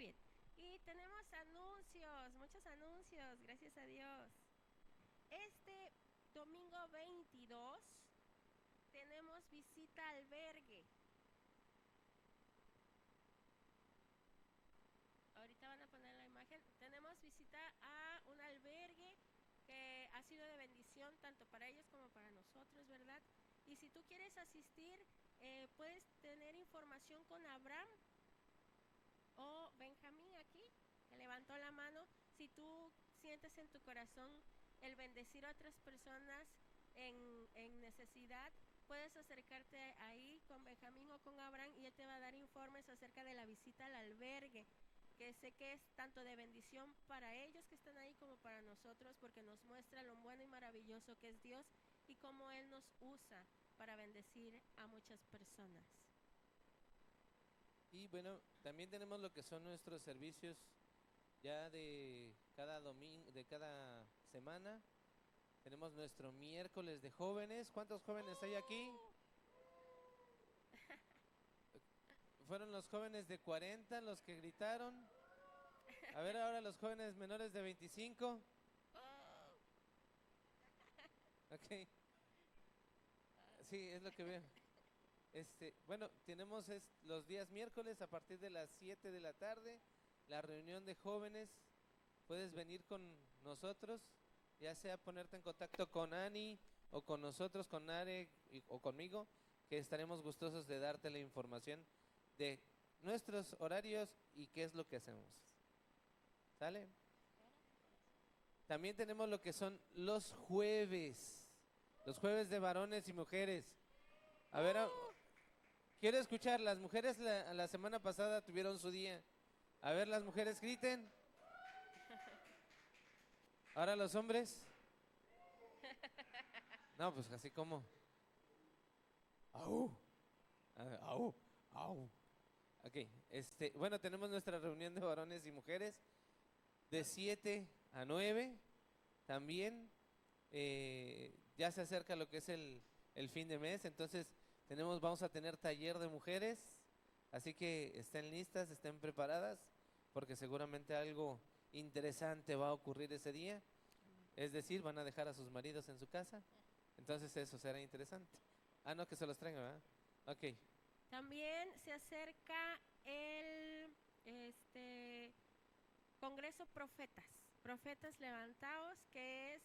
bien. Y tenemos anuncios, muchos anuncios, gracias a Dios. Este domingo 22 tenemos visita al albergue. Ahorita van a poner la imagen. Tenemos visita a un albergue que ha sido de bendición tanto para ellos como para nosotros, ¿verdad? Y si tú quieres asistir, puedes tener información con Abraham o Benjamín aquí, que levantó la mano. Si tú sientes en tu corazón el bendecir a otras personas en necesidad, puedes acercarte ahí con Benjamín o con Abraham y él te va a dar informes acerca de la visita al albergue, que sé que es tanto de bendición para ellos que están ahí como para nosotros, porque nos muestra lo bueno y maravilloso que es Dios y cómo Él nos usa para bendecir a muchas personas. Y bueno, también tenemos lo que son nuestros servicios ya de cada domingo, de cada semana. Tenemos nuestro miércoles de jóvenes. ¿Cuántos jóvenes hay aquí? Fueron los jóvenes de 40 los que gritaron. A ver ahora los jóvenes menores de 25. Ok. Sí, es lo que veo. Bueno, tenemos los días miércoles a partir de las 7 de la tarde, la reunión de jóvenes. Puedes venir con nosotros, ya sea ponerte en contacto con Ani o con nosotros, con Are o conmigo, que estaremos gustosos de darte la información de nuestros horarios y qué es lo que hacemos. ¿Sale? También tenemos lo que son los jueves de varones y mujeres. A ver, quiero escuchar, las mujeres la semana pasada tuvieron su día. A ver, las mujeres griten. Ahora los hombres. No, pues así como. ¡Au! ¡Au! ¡Au! Ok, bueno, tenemos nuestra reunión de varones y mujeres de 7 a 9. También ya se acerca lo que es el fin de mes, entonces vamos a tener taller de mujeres, así que estén listas, estén preparadas, porque seguramente algo interesante va a ocurrir ese día. Es decir, van a dejar a sus maridos en su casa, entonces eso será interesante. Ah, no, que se los traigan, ¿verdad? Ok. También se acerca el Congreso Profetas Levantados, que es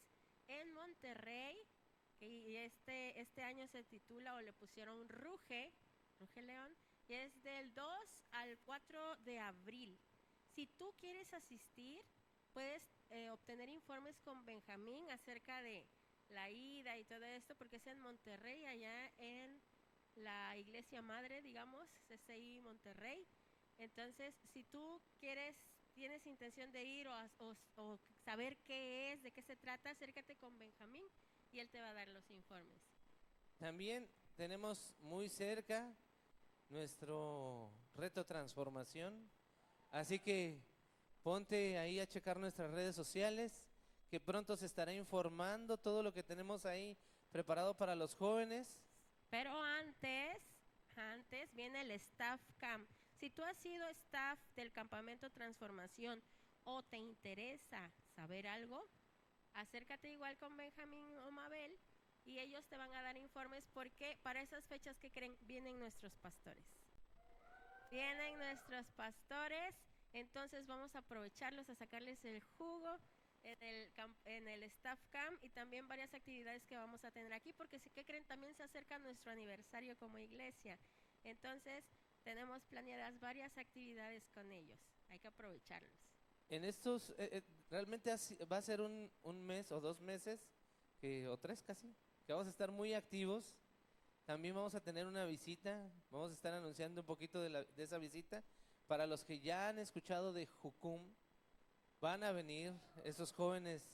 en Monterrey, y este año se titula o le pusieron Ruge León, y es del 2 al 4 de abril. Si tú quieres asistir, puedes obtener informes con Benjamín acerca de la ida y todo esto, porque es en Monterrey, allá en la iglesia madre, digamos, CCI Monterrey. Entonces, si tú tienes intención de ir o saber qué es, de qué se trata, acércate con Benjamín y él te va a dar los informes. También tenemos muy cerca nuestro reto transformación, así que ponte ahí a checar nuestras redes sociales, que pronto se estará informando todo lo que tenemos ahí preparado para los jóvenes. Pero antes viene el Staff Camp. Si tú has sido staff del Campamento Transformación o te interesa saber algo, acércate igual con Benjamín o Mabel y ellos te van a dar informes, porque para esas fechas que creen vienen nuestros pastores. Vienen nuestros pastores, entonces vamos a aprovecharlos, a sacarles el jugo en el Staff Camp, y también varias actividades que vamos a tener aquí, porque si que creen, también se acerca nuestro aniversario como iglesia. Entonces tenemos planeadas varias actividades con ellos, hay que aprovecharlos. En estos, realmente va a ser un mes o 2 meses, o 3 casi, que vamos a estar muy activos. También vamos a tener una visita, vamos a estar anunciando un poquito de esa visita. Para los que ya han escuchado de Jucum, van a venir esos jóvenes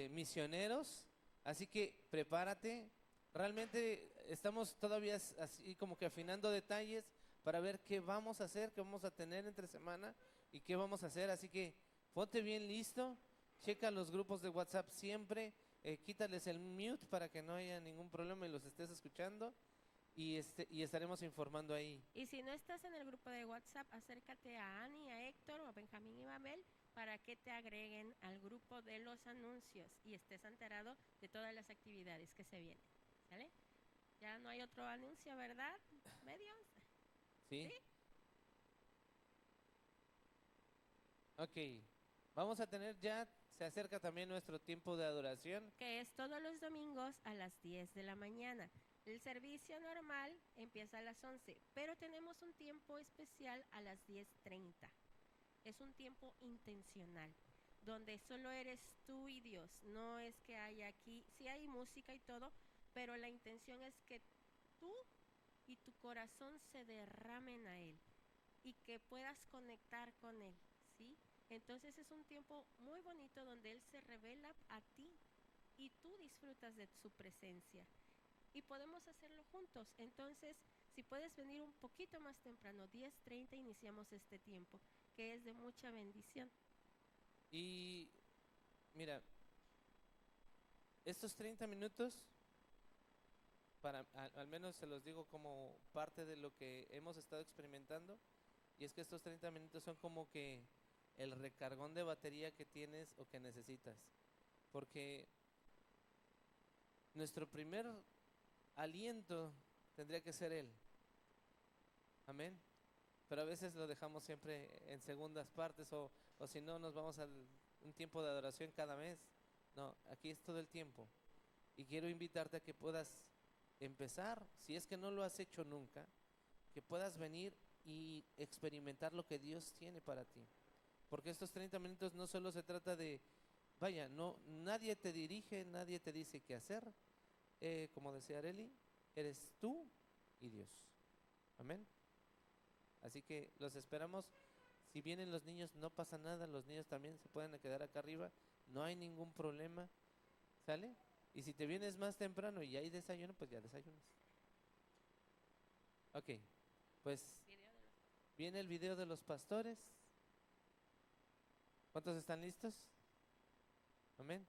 misioneros, así que prepárate. Realmente estamos todavía así como que afinando detalles para ver qué vamos a hacer, qué vamos a tener entre semana y qué vamos a hacer. Así que ponte bien listo, checa los grupos de WhatsApp siempre, quítales el mute para que no haya ningún problema y los estés escuchando. y estaremos informando ahí. Y si no estás en el grupo de WhatsApp, acércate a Ani, a Héctor o a Benjamín y Babel para que te agreguen al grupo de los anuncios y estés enterado de todas las actividades que se vienen. ¿Sale? Ya no hay otro anuncio, ¿verdad? ¿Medios? ¿Sí? Ok. Vamos a tener ya, se acerca también nuestro tiempo de adoración. Que es todos los domingos a las 10 de la mañana. El servicio normal empieza a las 11, pero tenemos un tiempo especial a las 10:30. Es un tiempo intencional, donde solo eres tú y Dios. No es que haya aquí, sí hay música y todo, pero la intención es que tú y tu corazón se derramen a Él y que puedas conectar con Él, ¿sí? Entonces es un tiempo muy bonito donde Él se revela a ti y tú disfrutas de su presencia. Y podemos hacerlo juntos. Entonces, si puedes venir un poquito más temprano, 10:30 iniciamos este tiempo, que es de mucha bendición. Y mira, estos 30 minutos, al menos se los digo como parte de lo que hemos estado experimentando, y es que estos 30 minutos son como que el recargón de batería que tienes o que necesitas. Porque nuestro primer aliento tendría que ser Él. Amén. Pero a veces lo dejamos siempre en segundas partes o si no nos vamos a un tiempo de adoración cada mes. No, aquí es todo el tiempo. Y quiero invitarte a que puedas empezar, si es que no lo has hecho nunca, que puedas venir y experimentar lo que Dios tiene para ti. Porque estos 30 minutos no solo se trata de, vaya, no, nadie te dirige, nadie te dice qué hacer. Como decía Areli, eres tú y Dios. Amén. Así que los esperamos. Si vienen los niños, no pasa nada. Los niños también se pueden quedar acá arriba. No hay ningún problema. ¿Sale? Y si te vienes más temprano y hay desayuno, pues ya desayunas. Ok. Pues viene el video de los pastores. ¿Cuántos están listos? Amén.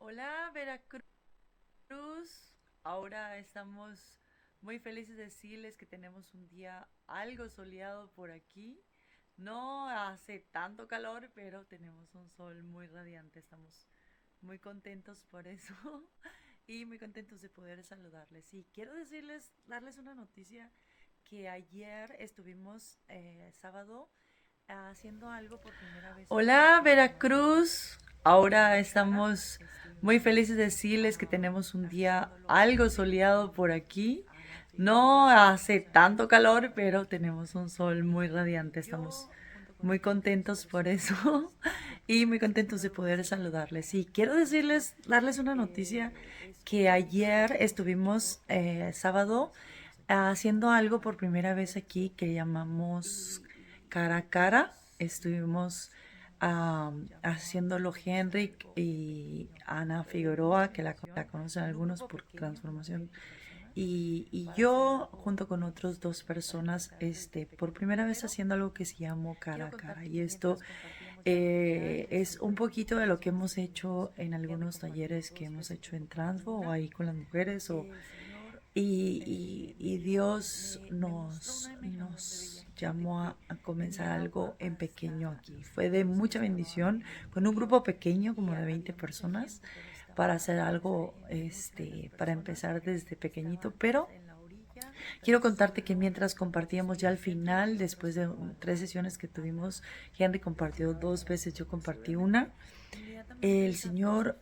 Hola Veracruz, ahora estamos muy felices de decirles que tenemos un día algo soleado por aquí. No hace tanto calor, pero tenemos un sol muy radiante. Estamos muy contentos por eso y muy contentos de poder saludarles. Y quiero decirles, darles una noticia que ayer estuvimos sábado haciendo algo por primera vez. Hola Veracruz, ahora estamos muy felices de decirles que tenemos un día algo soleado por aquí. No hace tanto calor, pero tenemos un sol muy radiante. Estamos muy contentos por eso y muy contentos de poder saludarles. Y quiero decirles, darles una noticia que ayer estuvimos sábado haciendo algo por primera vez aquí que llamamos cara a cara. Estuvimos haciéndolo Henrik y Ana Figueroa, que la conocen algunos por Transformación. Y yo, junto con otras dos personas, por primera vez haciendo algo que se llamó cara a cara. Y esto es un poquito de lo que hemos hecho en algunos talleres que hemos hecho en Transfo o ahí con las mujeres y Dios nos llamó a comenzar algo en pequeño aquí. Fue de mucha bendición, con un grupo pequeño, como de 20 personas, para hacer algo, para empezar desde pequeñito. Pero quiero contarte que mientras compartíamos ya al final, después de 3 sesiones que tuvimos, Henry compartió 2 veces, yo compartí una. El Señor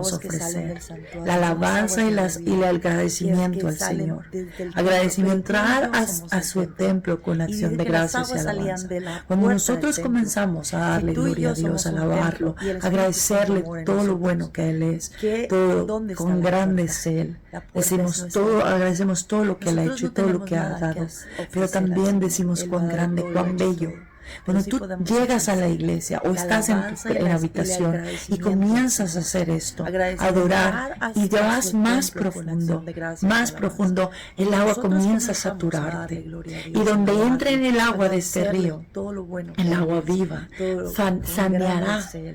queremos ofrecer. La alabanza y el agradecimiento al Señor. Agradecimiento, entrar a su templo con acción de gracias y alabanza. Cuando nosotros comenzamos a darle gloria a Dios, a alabarlo, agradecerle todo lo bueno que Él es, todo con grande es Él. Decimos todo, agradecemos todo lo que Él ha hecho y todo lo que ha dado, pero también decimos cuán grande, cuán bello. Cuando tú llegas a la iglesia o estás en la habitación y comienzas a hacer esto, adorar, y te vas más profundo, el agua comienza a saturarte. Y donde entre en el agua de este río, el agua viva,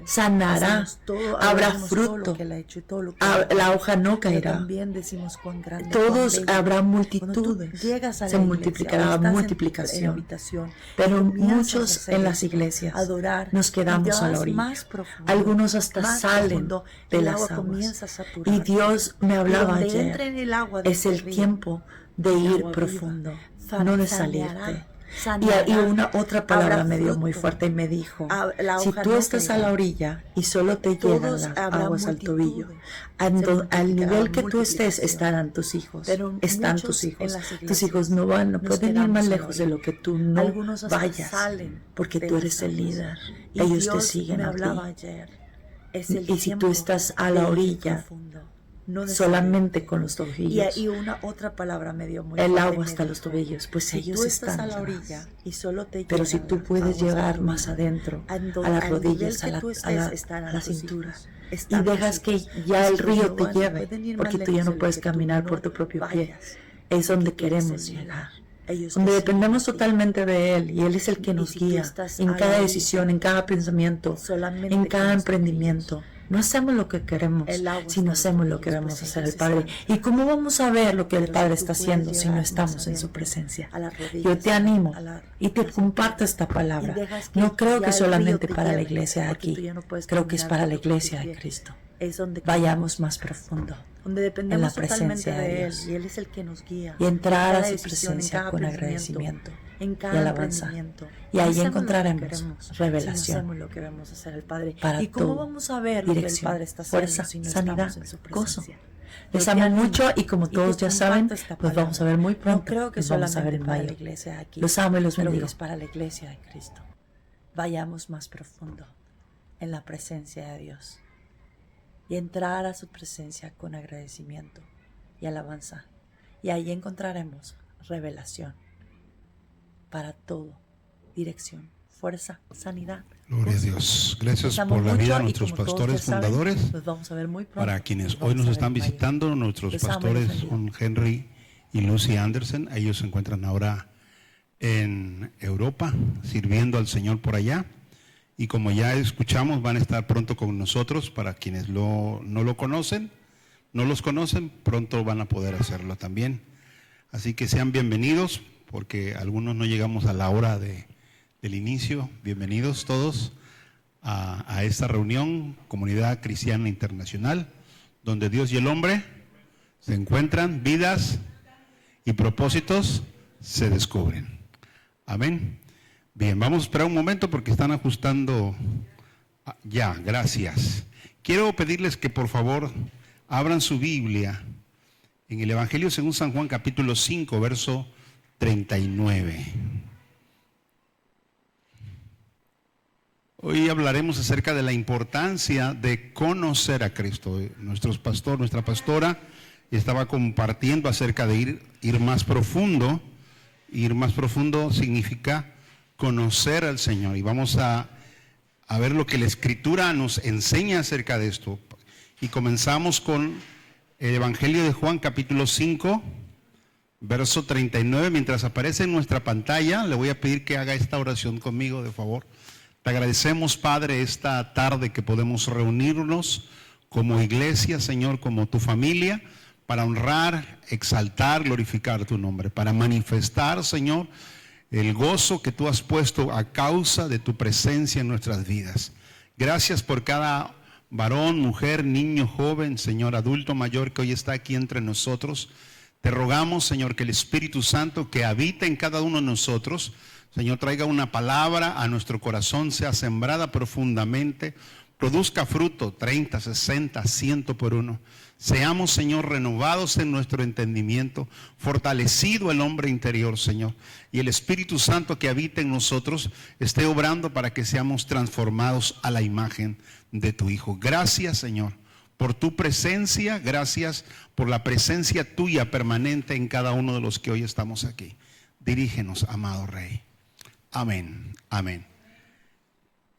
sanará, habrá fruto, la hoja no caerá. Todos habrá multitud, se multiplicará multiplicación. Pero muchos en las iglesias nos quedamos a la orilla. Algunos hasta salen de las aguas. Y Dios me hablaba ayer, es el tiempo de ir profundo, no de salirte. Y una otra palabra me dio muy fuerte y me dijo, si tú estás a la orilla y solo te llegan las aguas al tobillo, al nivel que tú estés estarán tus hijos, están tus hijos no pueden ir más lejos de lo que tú no vayas, porque tú eres el líder, ellos te siguen a ti. Y si tú estás a la orilla, solamente con los tobillos, y una otra palabra me dio muy el agua hasta los tobillos, pues ellos están a la orilla. Pero si tú puedes llegar más adentro, a las rodillas, a la cintura, y dejas que ya el río te lleve, porque tú ya no puedes caminar por tu propio pie, es donde queremos llegar. Donde dependemos totalmente de Él, y Él es el que nos guía en cada decisión, en cada pensamiento, en cada emprendimiento. No hacemos lo que queremos, sino hacemos lo que vamos a hacer el Padre. ¿Y cómo vamos a ver lo que el Padre está haciendo si no estamos en su presencia? Yo te animo y te comparto esta palabra. No creo que solamente para la iglesia de aquí, creo que es para la iglesia de Cristo. Vayamos más profundo en la presencia de Dios, y Él es el que nos guía, y entrar a su presencia con agradecimiento y alabanza. Y ahí encontraremos revelación para ¿Y cómo vamos a ver lo que el Padre está haciendo fuerza, si no sanidad, estamos en su gozo. presencia? Les amo mucho, y como todos ya saben, nos vamos a ver muy pronto. No creo que nos vamos a ver solamente en para la mayo. iglesia de aquí, Los amo y los creo que bendigo. es para la iglesia de Cristo. Vayamos más profundo en la presencia de Dios y entrar a su presencia con agradecimiento y alabanza. Y ahí encontraremos revelación para todo, dirección, fuerza, sanidad. Gloria a Dios. Gracias por la vida de nuestros pastores fundadores. Nos vamos a ver muy pronto. Para quienes hoy nos están visitando, nuestros pastores son Henry y Lucy Anderson. Ellos se encuentran ahora en Europa, sirviendo al Señor por allá. Y como ya escuchamos, van a estar pronto con nosotros. Para quienes no los conocen, pronto van a poder hacerlo también. Así que sean bienvenidos, porque algunos no llegamos a la hora del inicio. Bienvenidos todos a esta reunión, Comunidad Cristiana Internacional, donde Dios y el hombre se encuentran, vidas y propósitos se descubren. Amén. Bien, vamos a esperar un momento porque están ajustando. Ya, gracias. Quiero pedirles que por favor abran su Biblia en el Evangelio según San Juan, capítulo 5, verso 39. Hoy hablaremos acerca de la importancia de conocer a Cristo. Nuestra pastora estaba compartiendo acerca de ir más profundo. Ir más profundo significa conocer al Señor, y vamos a ver lo que la Escritura nos enseña acerca de esto. Y comenzamos con el Evangelio de Juan, capítulo 5, verso 39. Mientras aparece en nuestra pantalla, le voy a pedir que haga esta oración conmigo, de favor. Te agradecemos, Padre, esta tarde que podemos reunirnos como iglesia, Señor, como tu familia, para honrar, exaltar, glorificar tu nombre, para manifestar, Señor, el gozo que tú has puesto a causa de tu presencia en nuestras vidas. Gracias por cada varón, mujer, niño, joven, Señor, adulto, mayor que hoy está aquí entre nosotros. Te rogamos, Señor, que el Espíritu Santo que habita en cada uno de nosotros, Señor, traiga una palabra a nuestro corazón, sea sembrada profundamente, produzca fruto 30, 60, 100 por uno. Seamos, Señor, renovados en nuestro entendimiento, fortalecido el hombre interior, Señor, y el Espíritu Santo que habita en nosotros esté obrando para que seamos transformados a la imagen de tu Hijo. Gracias, Señor, por tu presencia, gracias por la presencia tuya permanente en cada uno de los que hoy estamos aquí. Dirígenos, amado Rey. Amén, amén.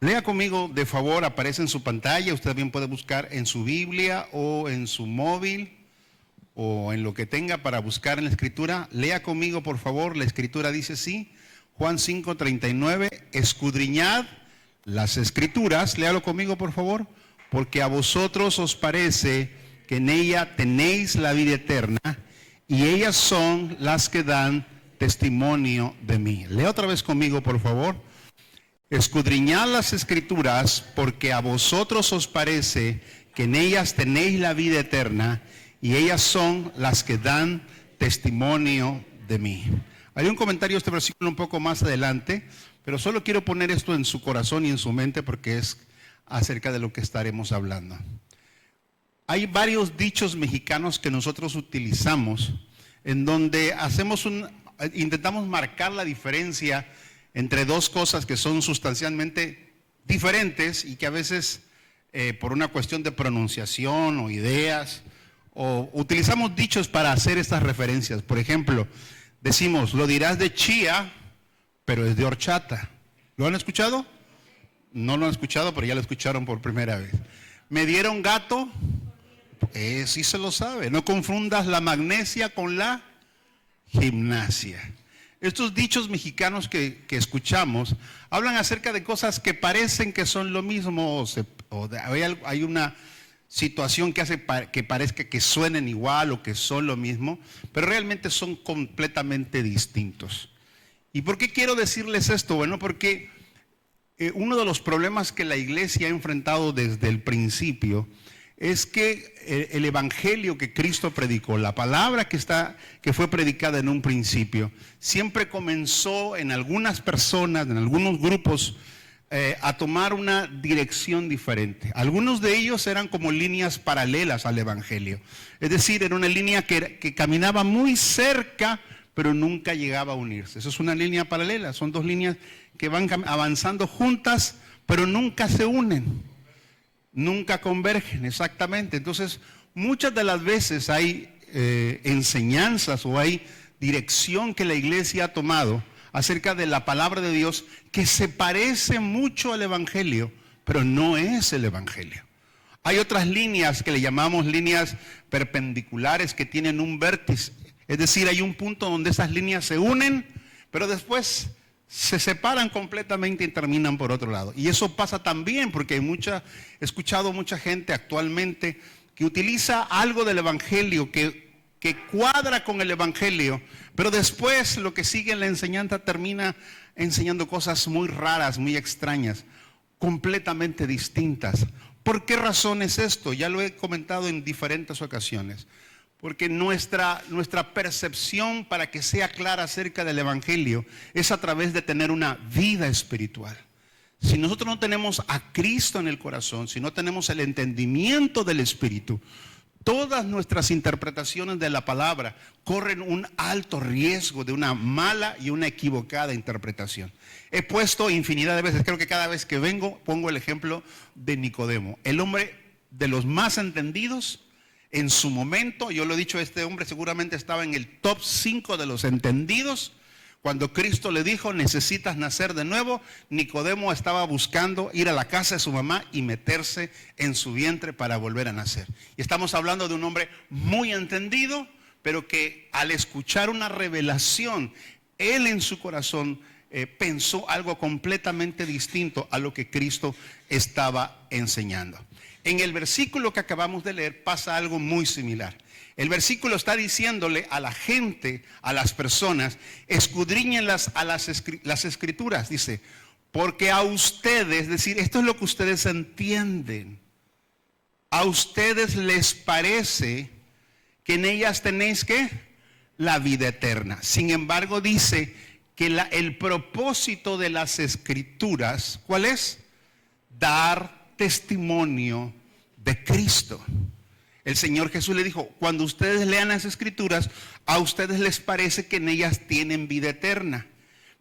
Lea conmigo, de favor, aparece en su pantalla. Usted también puede buscar en su Biblia o en su móvil o en lo que tenga para buscar en la Escritura. Lea conmigo, por favor. La Escritura dice así, Juan 5:39, escudriñad las Escrituras. Léalo conmigo, por favor. Porque a vosotros os parece que en ella tenéis la vida eterna, y ellas son las que dan testimonio de mí. Lea otra vez conmigo, por favor. Escudriñad las Escrituras, porque a vosotros os parece que en ellas tenéis la vida eterna, y ellas son las que dan testimonio de mí. Hay un comentario de este versículo un poco más adelante, pero solo quiero poner esto en su corazón y en su mente porque es acerca de lo que estaremos hablando. Hay varios dichos mexicanos que nosotros utilizamos en donde intentamos marcar la diferencia entre dos cosas que son sustancialmente diferentes y que a veces por una cuestión de pronunciación o ideas, o utilizamos dichos para hacer estas referencias. Por ejemplo, decimos, lo dirás de chía, pero es de horchata. ¿Lo han escuchado? No lo han escuchado, pero ya lo escucharon por primera vez. ¿Me dieron gato? Sí se lo sabe. No confundas la magnesia con la gimnasia. Estos dichos mexicanos que escuchamos hablan acerca de cosas que parecen que son lo mismo, hay una situación que hace que parezca que suenen igual o que son lo mismo, pero realmente son completamente distintos. ¿Y por qué quiero decirles esto? Bueno, porque uno de los problemas que la iglesia ha enfrentado desde el principio es que el evangelio que Cristo predicó, la palabra que fue predicada en un principio, siempre comenzó en algunas personas, en algunos grupos, a tomar una dirección diferente. Algunos de ellos eran como líneas paralelas al evangelio. Es decir, era una línea que caminaba muy cerca, pero nunca llegaba a unirse. Eso es una línea paralela, son dos líneas que van avanzando juntas, pero nunca se unen, nunca convergen, exactamente. Entonces, muchas de las veces hay enseñanzas o hay dirección que la iglesia ha tomado acerca de la palabra de Dios que se parece mucho al evangelio, pero no es el evangelio. Hay otras líneas que le llamamos líneas perpendiculares que tienen un vértice. Es decir, hay un punto donde esas líneas se unen, pero después se separan completamente y terminan por otro lado. Y eso pasa también porque he escuchado mucha gente actualmente que utiliza algo del evangelio que cuadra con el evangelio, pero después lo que sigue en la enseñanza termina enseñando cosas muy raras, muy extrañas, completamente distintas. ¿Por qué razón es esto? Ya lo he comentado en diferentes ocasiones. Porque nuestra percepción para que sea clara acerca del evangelio es a través de tener una vida espiritual. Si nosotros no tenemos a Cristo en el corazón, si no tenemos el entendimiento del Espíritu, todas nuestras interpretaciones de la palabra corren un alto riesgo de una mala y una equivocada interpretación. He puesto infinidad de veces, creo que cada vez que vengo pongo el ejemplo de Nicodemo, el hombre de los más entendidos. En su momento, yo lo he dicho, este hombre seguramente estaba en el top 5 de los entendidos. Cuando Cristo le dijo, necesitas nacer de nuevo, Nicodemo estaba buscando ir a la casa de su mamá y meterse en su vientre para volver a nacer. Y estamos hablando de un hombre muy entendido, pero que al escuchar una revelación, él en su corazón pensó algo completamente distinto a lo que Cristo estaba enseñando. En el versículo que acabamos de leer pasa algo muy similar. El versículo está diciéndole a la gente, a las personas, escudriñen las escrituras, dice, porque a ustedes, es decir, esto es lo que ustedes entienden, a ustedes les parece que en ellas tenéis ¿qué? La vida eterna. Sin embargo, dice que el propósito de las escrituras, ¿cuál es? Dar testimonio de Cristo. El Señor Jesús le dijo, cuando ustedes lean las escrituras, a ustedes les parece que en ellas tienen vida eterna,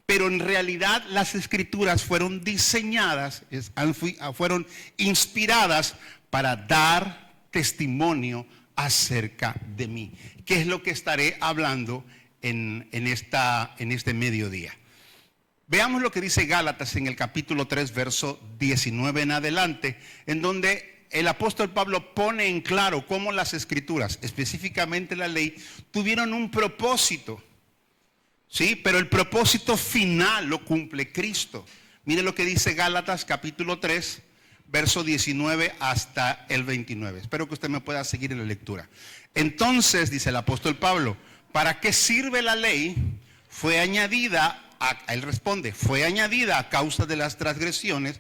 pero en realidad las escrituras fueron diseñadas, fueron inspiradas para dar testimonio acerca de mí. ¿Qué es lo que estaré hablando en este mediodía? Veamos lo que dice Gálatas en el capítulo 3, verso 19 en adelante, en donde el apóstol Pablo pone en claro cómo las escrituras, específicamente la ley, tuvieron un propósito, ¿sí? Pero el propósito final lo cumple Cristo. Mire lo que dice Gálatas capítulo 3, verso 19 hasta el 29. Espero que usted me pueda seguir en la lectura. Entonces, dice el apóstol Pablo, ¿para qué sirve la ley? Fue añadida, él responde, fue añadida a causa de las transgresiones,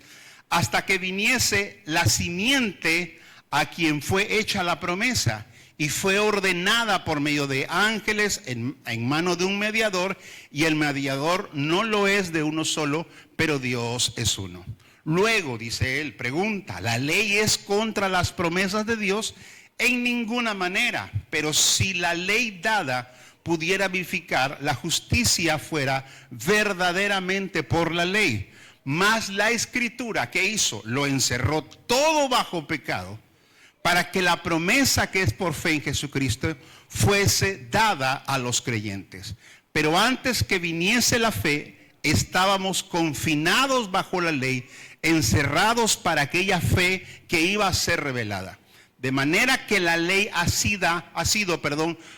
hasta que viniese la simiente a quien fue hecha la promesa, y fue ordenada por medio de ángeles en mano de un mediador, y el mediador no lo es de uno solo, pero Dios es uno. Luego, dice él, pregunta, ¿la ley es contra las promesas de Dios? En ninguna manera, pero si la ley dada pudiera vivificar, la justicia fuera verdaderamente por la ley. Mas la escritura, ¿qué hizo? Lo encerró todo bajo pecado, para que la promesa que es por fe en Jesucristo fuese dada a los creyentes. Pero antes que viniese la fe, estábamos confinados bajo la ley, encerrados para aquella fe que iba a ser revelada. De manera que la ley ha sido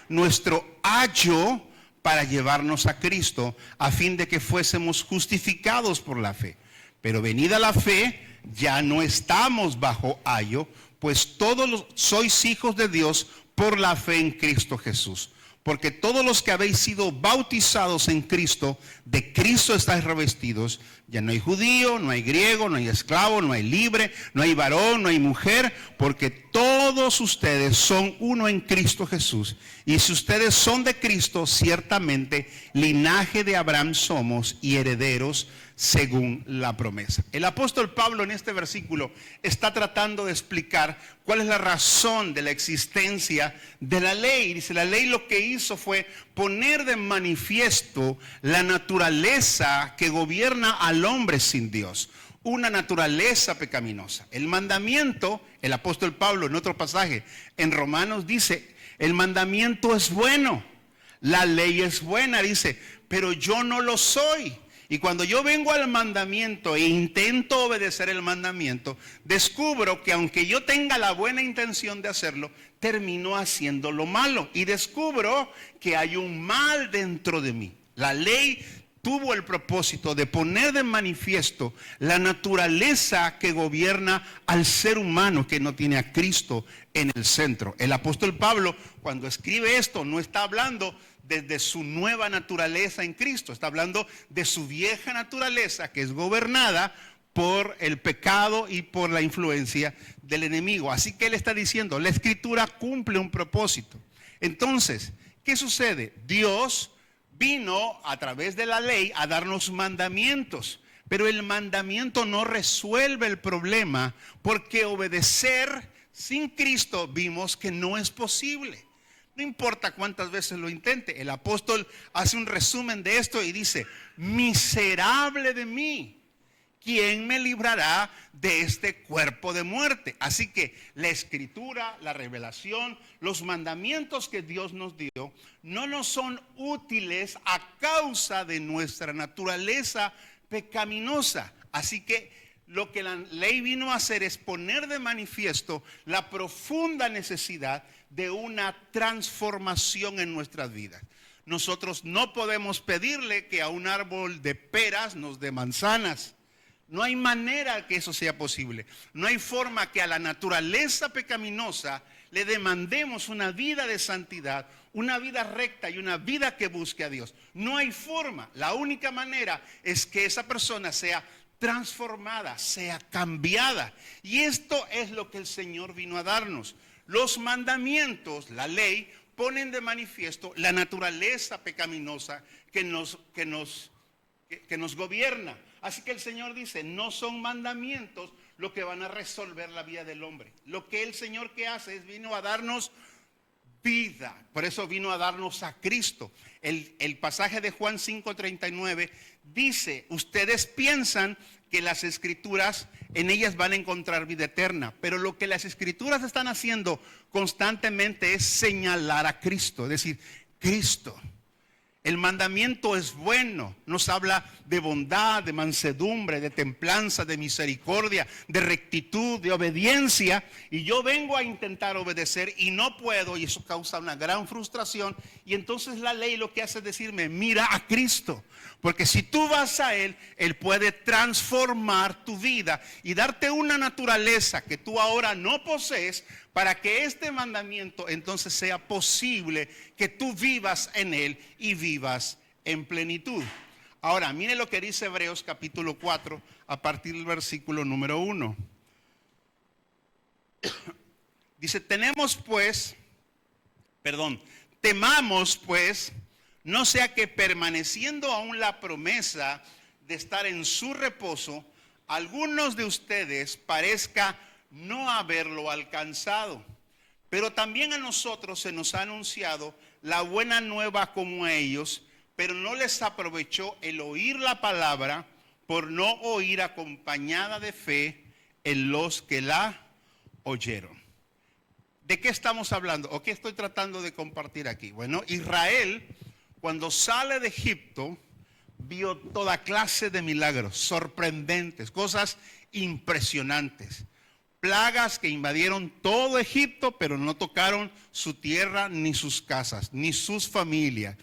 nuestro ayo para llevarnos a Cristo, a fin de que fuésemos justificados por la fe. Pero venida la fe, ya no estamos bajo ayo, pues todos sois hijos de Dios por la fe en Cristo Jesús. Porque todos los que habéis sido bautizados en Cristo, de Cristo estáis revestidos. Ya no hay judío, no hay griego, no hay esclavo, no hay libre, no hay varón, no hay mujer, porque todos ustedes son uno en Cristo Jesús. Y si ustedes son de Cristo, ciertamente linaje de Abraham somos y herederos según la promesa. El apóstol Pablo en este versículo está tratando de explicar cuál es la razón de la existencia de la ley. Dice, la ley lo que hizo fue poner de manifiesto la naturaleza que gobierna al hombre sin Dios, una naturaleza pecaminosa. El mandamiento, el apóstol Pablo en otro pasaje en Romanos dice, el mandamiento es bueno, la ley es buena, dice, pero yo no lo soy. Y cuando yo vengo al mandamiento e intento obedecer el mandamiento, descubro que aunque yo tenga la buena intención de hacerlo, termino haciendo lo malo. Y descubro que hay un mal dentro de mí. La ley tuvo el propósito de poner de manifiesto la naturaleza que gobierna al ser humano que no tiene a Cristo en el centro. El apóstol Pablo, cuando escribe esto, no está hablando desde su nueva naturaleza en Cristo, está hablando de su vieja naturaleza que es gobernada por el pecado y por la influencia del enemigo. Así que él está diciendo, la escritura cumple un propósito. Entonces, ¿qué sucede? Dios vino a través de la ley a darnos mandamientos, pero el mandamiento no resuelve el problema, porque obedecer sin Cristo vimos que no es posible. No importa cuántas veces lo intente. El apóstol hace un resumen de esto y dice, miserable de mí, ¿quién me librará de este cuerpo de muerte? Así que la escritura, la revelación, los mandamientos que Dios nos dio no nos son útiles a causa de nuestra naturaleza pecaminosa. Así que lo que la ley vino a hacer es poner de manifiesto la profunda necesidad de una transformación en nuestras vidas. Nosotros no podemos pedirle que a un árbol de peras nos dé manzanas. No hay manera que eso sea posible. No hay forma que a la naturaleza pecaminosa le demandemos una vida de santidad, una vida recta y una vida que busque a Dios. No hay forma. La única manera es que esa persona sea transformada, sea cambiada. Y esto es lo que el Señor vino a darnos. Los mandamientos, la ley, ponen de manifiesto la naturaleza pecaminosa que nos gobierna. Así que el Señor dice, no son mandamientos lo que van a resolver la vida del hombre. Lo que el Señor que hace es vino a darnos vida. Por eso vino a darnos a Cristo. El pasaje de Juan 5:39 dice, ustedes piensan que las escrituras, en ellas van a encontrar vida eterna, pero lo que las escrituras están haciendo constantemente es señalar a Cristo, es decir, Cristo. El mandamiento es bueno, nos habla de bondad, de mansedumbre, de templanza, de misericordia, de rectitud, de obediencia. Y yo vengo a intentar obedecer y no puedo, y eso causa una gran frustración. Y entonces la ley lo que hace es decirme, mira a Cristo. Porque si tú vas a Él, Él puede transformar tu vida y darte una naturaleza que tú ahora no posees, para que este mandamiento entonces sea posible que tú vivas en Él y vivas en plenitud. Ahora, mire lo que dice Hebreos capítulo 4 a partir del versículo número 1. Dice, temamos pues, no sea que permaneciendo aún la promesa de estar en su reposo, algunos de ustedes parezca no haberlo alcanzado. Pero también a nosotros se nos ha anunciado la buena nueva como a ellos, pero no les aprovechó el oír la palabra por no oír acompañada de fe en los que la oyeron. ¿De qué estamos hablando? ¿O qué estoy tratando de compartir aquí? Bueno, Israel, cuando sale de Egipto, vio toda clase de milagros sorprendentes, cosas impresionantes. Plagas que invadieron todo Egipto, pero no tocaron su tierra, ni sus casas, ni sus familias.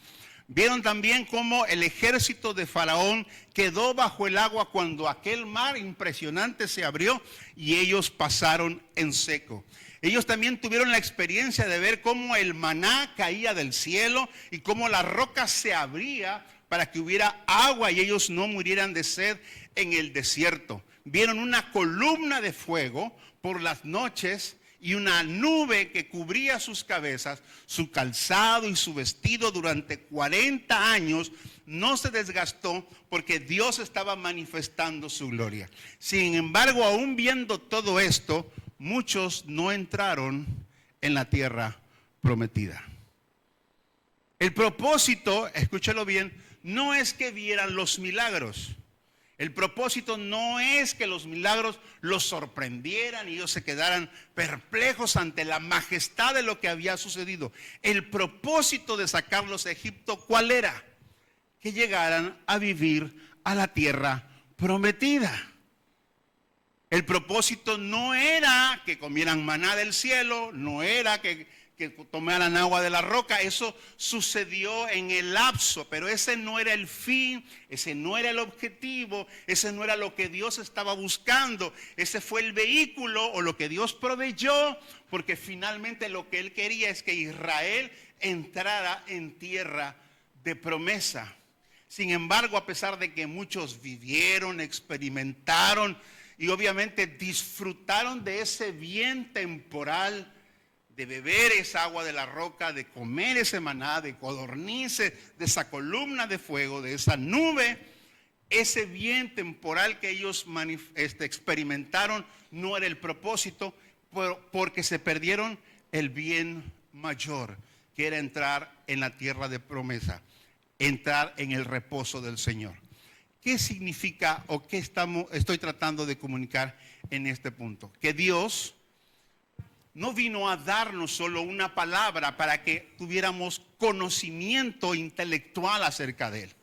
Vieron también cómo el ejército de Faraón quedó bajo el agua cuando aquel mar impresionante se abrió y ellos pasaron en seco. Ellos también tuvieron la experiencia de ver cómo el maná caía del cielo y cómo la roca se abría para que hubiera agua y ellos no murieran de sed en el desierto. Vieron una columna de fuego por las noches y una nube que cubría sus cabezas, su calzado y su vestido durante 40 años no se desgastó porque Dios estaba manifestando su gloria. Sin embargo, aún viendo todo esto, muchos no entraron en la tierra prometida. El propósito, escúchalo bien, no es que vieran los milagros. El propósito no es que los milagros los sorprendieran y ellos se quedaran perplejos ante la majestad de lo que había sucedido. El propósito de sacarlos de Egipto, ¿cuál era? Que llegaran a vivir a la tierra prometida. El propósito no era que comieran maná del cielo, no era que tomaran agua de la roca. Eso sucedió en el lapso, pero ese no era el fin, ese no era el objetivo, ese no era lo que Dios estaba buscando. Ese fue el vehículo o lo que Dios proveyó, porque finalmente lo que Él quería es que Israel entrara en tierra de promesa. Sin embargo, a pesar de que muchos vivieron, experimentaron y obviamente disfrutaron de ese bien temporal, de beber esa agua de la roca, de comer ese maná, de codornices, de esa columna de fuego, de esa nube, ese bien temporal que ellos experimentaron no era el propósito, porque se perdieron el bien mayor, que era entrar en la tierra de promesa, entrar en el reposo del Señor. ¿Qué significa o qué estoy tratando de comunicar en este punto? Que Dios no vino a darnos solo una palabra para que tuviéramos conocimiento intelectual acerca de Él,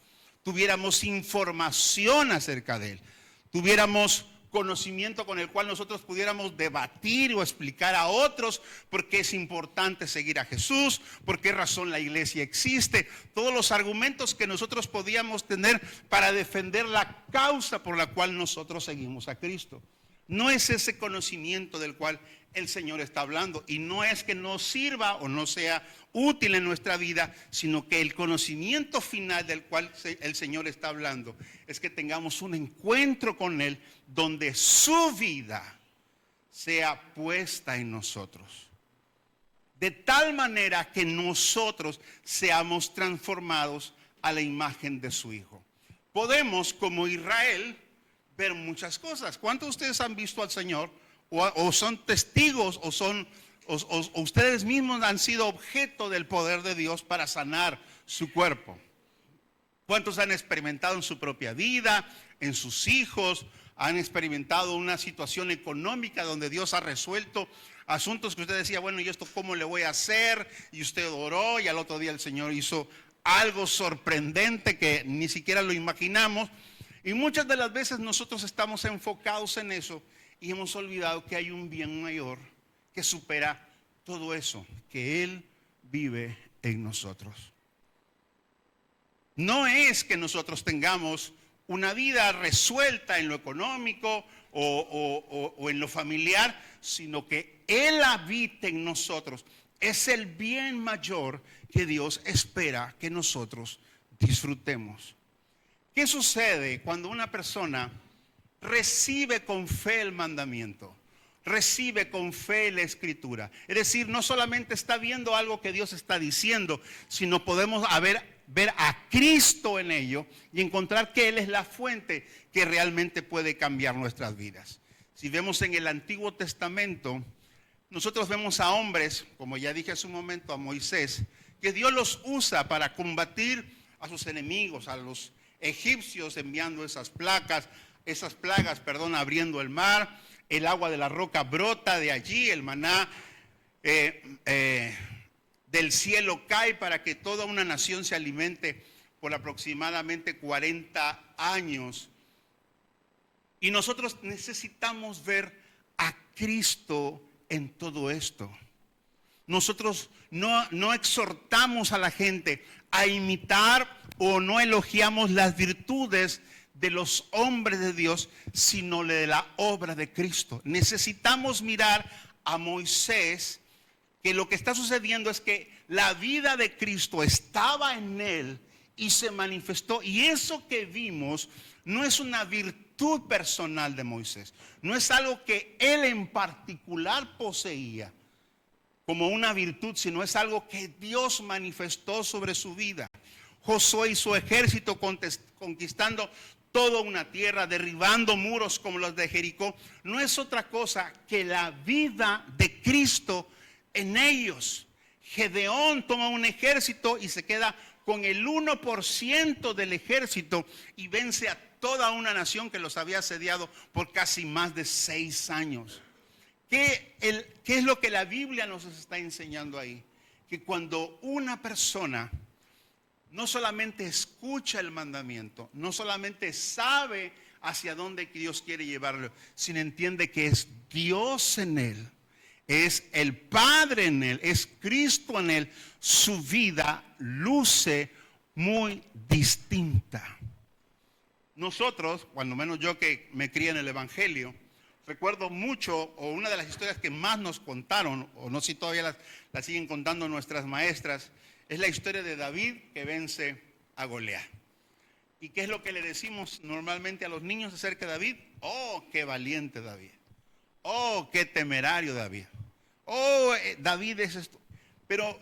tuviéramos información acerca de Él, tuviéramos conocimiento con el cual nosotros pudiéramos debatir o explicar a otros por qué es importante seguir a Jesús, por qué razón la iglesia existe, todos los argumentos que nosotros podíamos tener para defender la causa por la cual nosotros seguimos a Cristo. No es ese conocimiento del cual el Señor está hablando, y no es que no sirva o no sea útil en nuestra vida, sino que el conocimiento final del cual el Señor está hablando es que tengamos un encuentro con Él donde su vida sea puesta en nosotros, de tal manera que nosotros seamos transformados a la imagen de su Hijo. Podemos, como Israel, ver muchas cosas. ¿Cuántos de ustedes han visto al Señor? O son testigos o son o ustedes mismos han sido objeto del poder de Dios para sanar su cuerpo. ¿Cuántos han experimentado en su propia vida, en sus hijos, han experimentado una situación económica donde Dios ha resuelto asuntos que usted decía, bueno, ¿y esto cómo le voy a hacer? Y usted oró y al otro día el Señor hizo algo sorprendente que ni siquiera lo imaginamos. Y muchas de las veces nosotros estamos enfocados en eso y hemos olvidado que hay un bien mayor que supera todo eso, que Él vive en nosotros. No es que nosotros tengamos una vida resuelta en lo económico o en lo familiar, sino que Él habita en nosotros. Es el bien mayor que Dios espera que nosotros disfrutemos. ¿Qué sucede cuando una persona recibe con fe el mandamiento? Recibe con fe la escritura. Es decir, no solamente está viendo algo que Dios está diciendo, sino podemos ver a Cristo en ello y encontrar que Él es la fuente que realmente puede cambiar nuestras vidas. Si vemos en el Antiguo Testamento, nosotros vemos a hombres, como ya dije hace un momento, a Moisés, que Dios los usa para combatir a sus enemigos, a los egipcios, enviando esas plagas, abriendo el mar, el agua de la roca brota de allí, el maná del cielo cae para que toda una nación se alimente por aproximadamente 40 años. Y nosotros necesitamos ver a Cristo en todo esto. Nosotros no exhortamos a la gente a imitar o no elogiamos las virtudes de los hombres de Dios, sino de la obra de Cristo. Necesitamos mirar a Moisés, que lo que está sucediendo es que la vida de Cristo estaba en él y se manifestó. Y eso que vimos no es una virtud personal de Moisés, no es algo que él en particular poseía como una virtud, sino es algo que Dios manifestó sobre su vida. Josué y su ejército conquistando toda una tierra, derribando muros como los de Jericó, no es otra cosa que la vida de Cristo en ellos. Gedeón toma un ejército y se queda con el 1% del ejército y vence a toda una nación que los había asediado por casi más de 6 años. ¿Qué es lo que la Biblia nos está enseñando ahí? Que cuando una persona no solamente escucha el mandamiento, no solamente sabe hacia dónde Dios quiere llevarlo, sino entiende que es Dios en él, es el Padre en él, es Cristo en él, su vida luce muy distinta. Nosotros, cuando menos yo que me crié en el Evangelio, recuerdo mucho, o una de las historias que más nos contaron, o no sé si todavía las siguen contando nuestras maestras, es la historia de David que vence a Goliat. ¿Y qué es lo que le decimos normalmente a los niños acerca de David? Oh, qué valiente David. Oh, qué temerario David. Oh, David es esto. Pero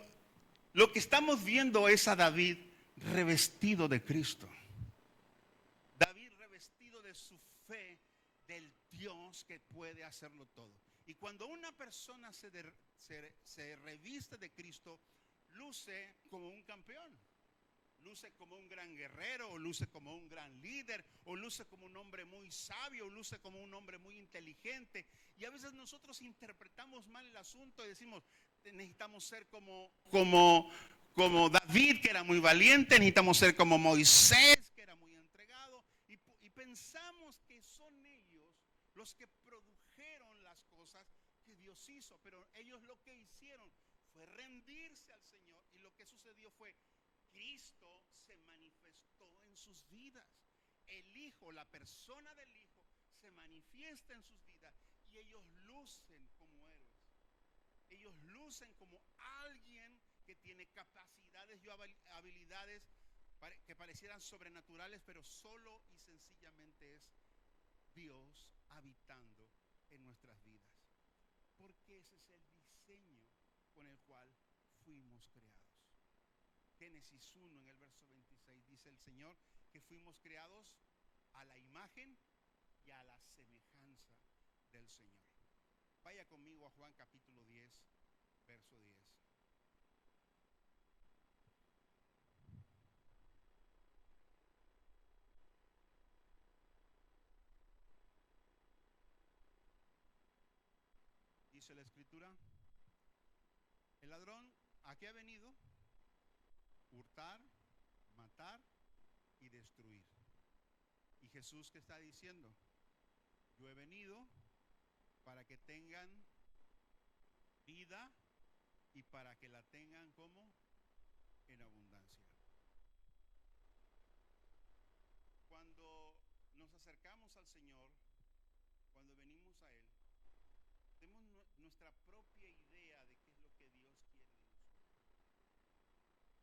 lo que estamos viendo es a David revestido de Cristo. David revestido de su fe, del Dios que puede hacerlo todo. Y cuando una persona se reviste de Cristo, luce como un campeón, luce como un gran guerrero, o luce como un gran líder, o luce como un hombre muy sabio, o luce como un hombre muy inteligente. Y a veces nosotros interpretamos mal el asunto y decimos, necesitamos ser como David, que era muy valiente, necesitamos ser como Moisés, que era muy entregado, y pensamos que son ellos los que produjeron las cosas que Dios hizo, pero ellos lo que hicieron fue rendirse al Señor, y lo que sucedió fue Cristo se manifestó en sus vidas. El Hijo, la persona del Hijo, se manifiesta en sus vidas y ellos lucen como héroes. Ellos lucen como alguien que tiene capacidades y habilidades que parecieran sobrenaturales, pero solo y sencillamente es Dios habitando en nuestras vidas. Porque ese es el diseño con el cual fuimos creados. Génesis 1 en el verso 26 dice el Señor que fuimos creados a la imagen y a la semejanza del Señor. Vaya conmigo a Juan capítulo 10, verso 10. Dice la escritura: el ladrón, ¿a qué ha venido? Hurtar, matar y destruir. Y Jesús, ¿qué está diciendo? Yo he venido para que tengan vida y para que la tengan como en abundancia. Cuando nos acercamos al Señor, cuando venimos a Él, tenemos nuestra propia idea de qué es lo que Dios quiere de nosotros.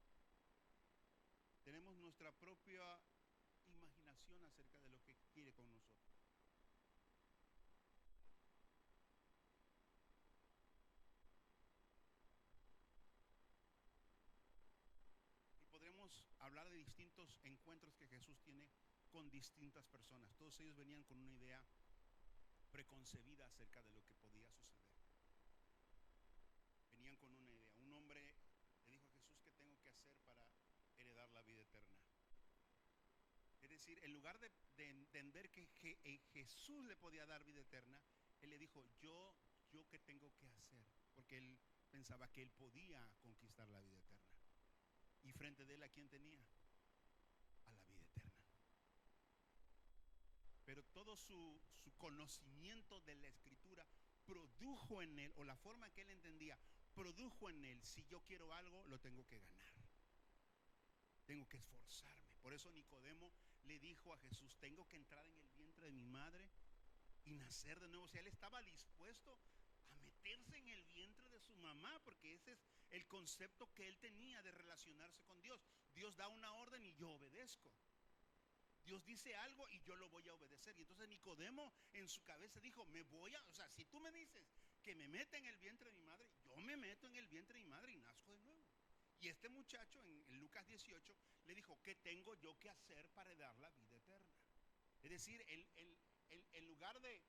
Tenemos nuestra propia imaginación acerca de lo que quiere con nosotros. Y podremos hablar de distintos encuentros que Jesús tiene con distintas personas. Todos ellos venían con una idea preconcebida acerca de lo que podía suceder. Venían con una idea. Un hombre le dijo a Jesús: ¿qué tengo que hacer para heredar la vida eterna? Es decir, en lugar de entender que Jesús le podía dar vida eterna, él le dijo: yo qué tengo que hacer, porque él pensaba que él podía conquistar la vida eterna. Y frente de él, ¿a quién tenía? A la vida eterna. Pero todo su conocimiento de la escritura produjo en él, o la forma que él entendía, produjo en él: si yo quiero algo, lo tengo que ganar, tengo que esforzarme. Por eso Nicodemo le dijo a Jesús: tengo que entrar en el vientre de mi madre y nacer de nuevo. O sea, él estaba dispuesto a meterse en el vientre de su mamá, porque ese es el concepto que él tenía de relacionarse con Dios. Dios da una orden y yo obedezco. Dios dice algo y yo lo voy a obedecer. Y entonces Nicodemo en su cabeza dijo: o sea, si tú me dices que me meta en el vientre de mi madre, yo me meto en el vientre de mi madre y nazco de nuevo. Y este muchacho en Lucas 18 le dijo: ¿qué tengo yo que hacer para dar la vida eterna? Es decir, en lugar de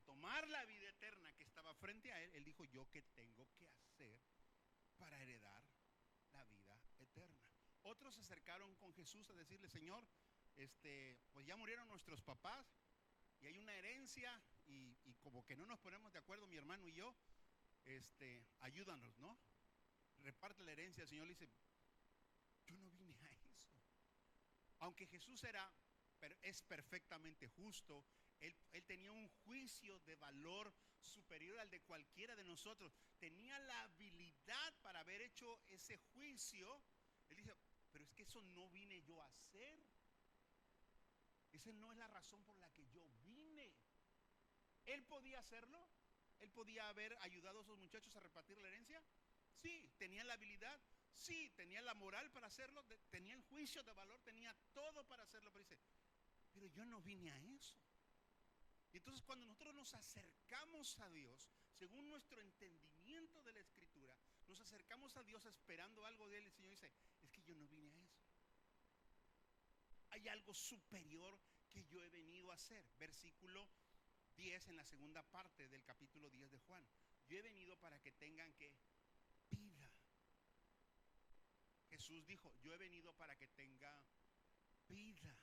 tomar la vida eterna que estaba frente a él, él dijo: ¿yo qué tengo que hacer para heredar la vida eterna? Otros se acercaron con Jesús a decirle: Señor, pues ya murieron nuestros papás y hay una herencia y como que no nos ponemos de acuerdo mi hermano y yo, ayúdanos, ¿no? Reparte la herencia. El Señor le dice: yo no vine a eso. Aunque Jesús es perfectamente justo, él tenía un juicio de valor superior al de cualquiera de nosotros. Tenía la habilidad para haber hecho ese juicio. Él dice: pero es que eso no vine yo a hacer. Esa no es la razón por la que yo vine. ¿Él podía hacerlo? ¿Él podía haber ayudado a esos muchachos a repartir la herencia? Sí. ¿Tenía la habilidad? Sí. ¿Tenía la moral para hacerlo? ¿Tenía el juicio de valor? Tenía todo para hacerlo. Pero dice: pero yo no vine a eso. Y entonces cuando nosotros nos acercamos a Dios, según nuestro entendimiento de la Escritura, nos acercamos a Dios esperando algo de Él, el Señor dice: es que yo no vine a eso. Hay algo superior que yo he venido a hacer. Versículo 10 en la segunda parte del capítulo 10 de Juan. Yo he venido para que tengan ¿qué? Vida. Jesús dijo: yo he venido para que tenga vida.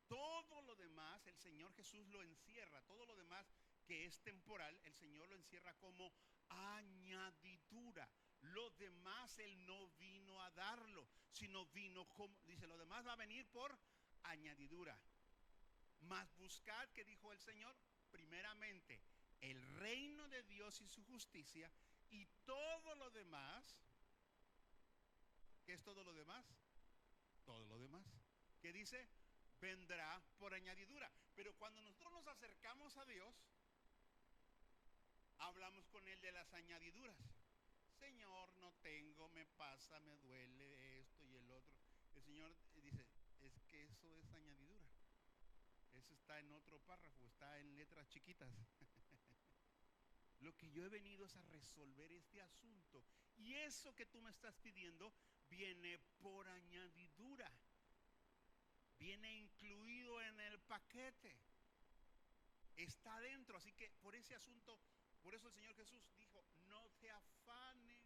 Todo lo demás el Señor Jesús lo encierra. Todo lo demás que es temporal, el Señor lo encierra como añadidura. Lo demás Él no vino a darlo, sino vino como, dice, lo demás va a venir por añadidura. Mas buscad, que dijo el Señor, primeramente el reino de Dios y su justicia, y todo lo demás. ¿Qué es todo lo demás? Todo lo demás. ¿Qué dice? Vendrá por añadidura. Pero cuando nosotros nos acercamos a Dios, hablamos con Él de las añadiduras. Señor, no tengo, me pasa, me duele esto y el otro. El Señor dice: es que eso es añadidura. Eso está en otro párrafo, está en letras chiquitas. Lo que yo he venido es a resolver este asunto. Y eso que tú me estás pidiendo viene por añadidura. Viene incluido en el paquete. está adentro. Así que por ese asunto, por eso el Señor Jesús dijo, no se afanen.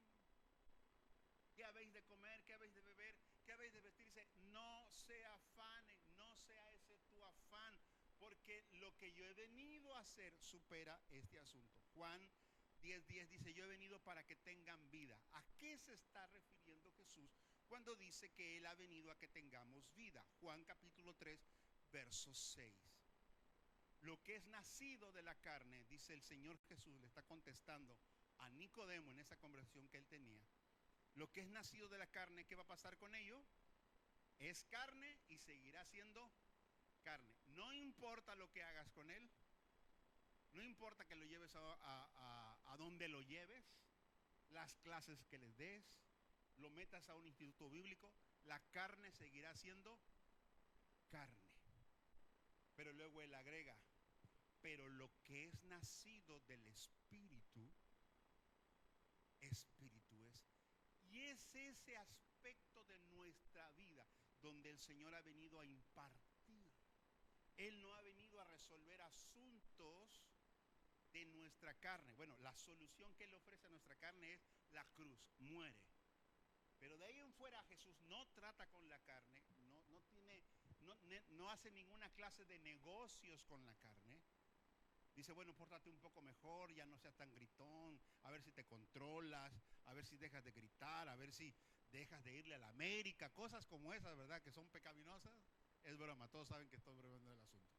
¿Qué habéis de comer? ¿Qué habéis de beber? ¿Qué habéis de vestirse? No se afanen, no sea ese tu afán, porque lo que yo he venido a hacer supera este asunto. Juan 10:10 dice, yo he venido para que tengan vida. ¿A qué se está refiriendo Jesús cuando dice que Él ha venido a que tengamos vida? Juan capítulo 3, verso 6. Lo que es nacido de la carne, dice el Señor Jesús, le está contestando a Nicodemo en esa conversación que él tenía. Lo que es nacido de la carne, ¿qué va a pasar con ello? Es carne y seguirá siendo carne. No importa lo que hagas con él, no importa que lo lleves a donde lo lleves, las clases que les des, lo metas a un instituto bíblico, la carne seguirá siendo carne. Pero luego él agrega, pero lo que es nacido del Espíritu, Espíritu es. Y es ese aspecto de nuestra vida donde el Señor ha venido a impartir. Él no ha venido a resolver asuntos de nuestra carne. Bueno, la solución que Él ofrece a nuestra carne es la cruz, muere. Pero de ahí en fuera Jesús no trata con la carne, no hace ninguna clase de negocios con la carne. Dice, bueno, pórtate un poco mejor, ya no seas tan gritón, a ver si te controlas, a ver si dejas de gritar, a ver si dejas de irle a la América, cosas como esas, ¿verdad? Que son pecaminosas. Es broma, todos saben que estoy bromeando del asunto.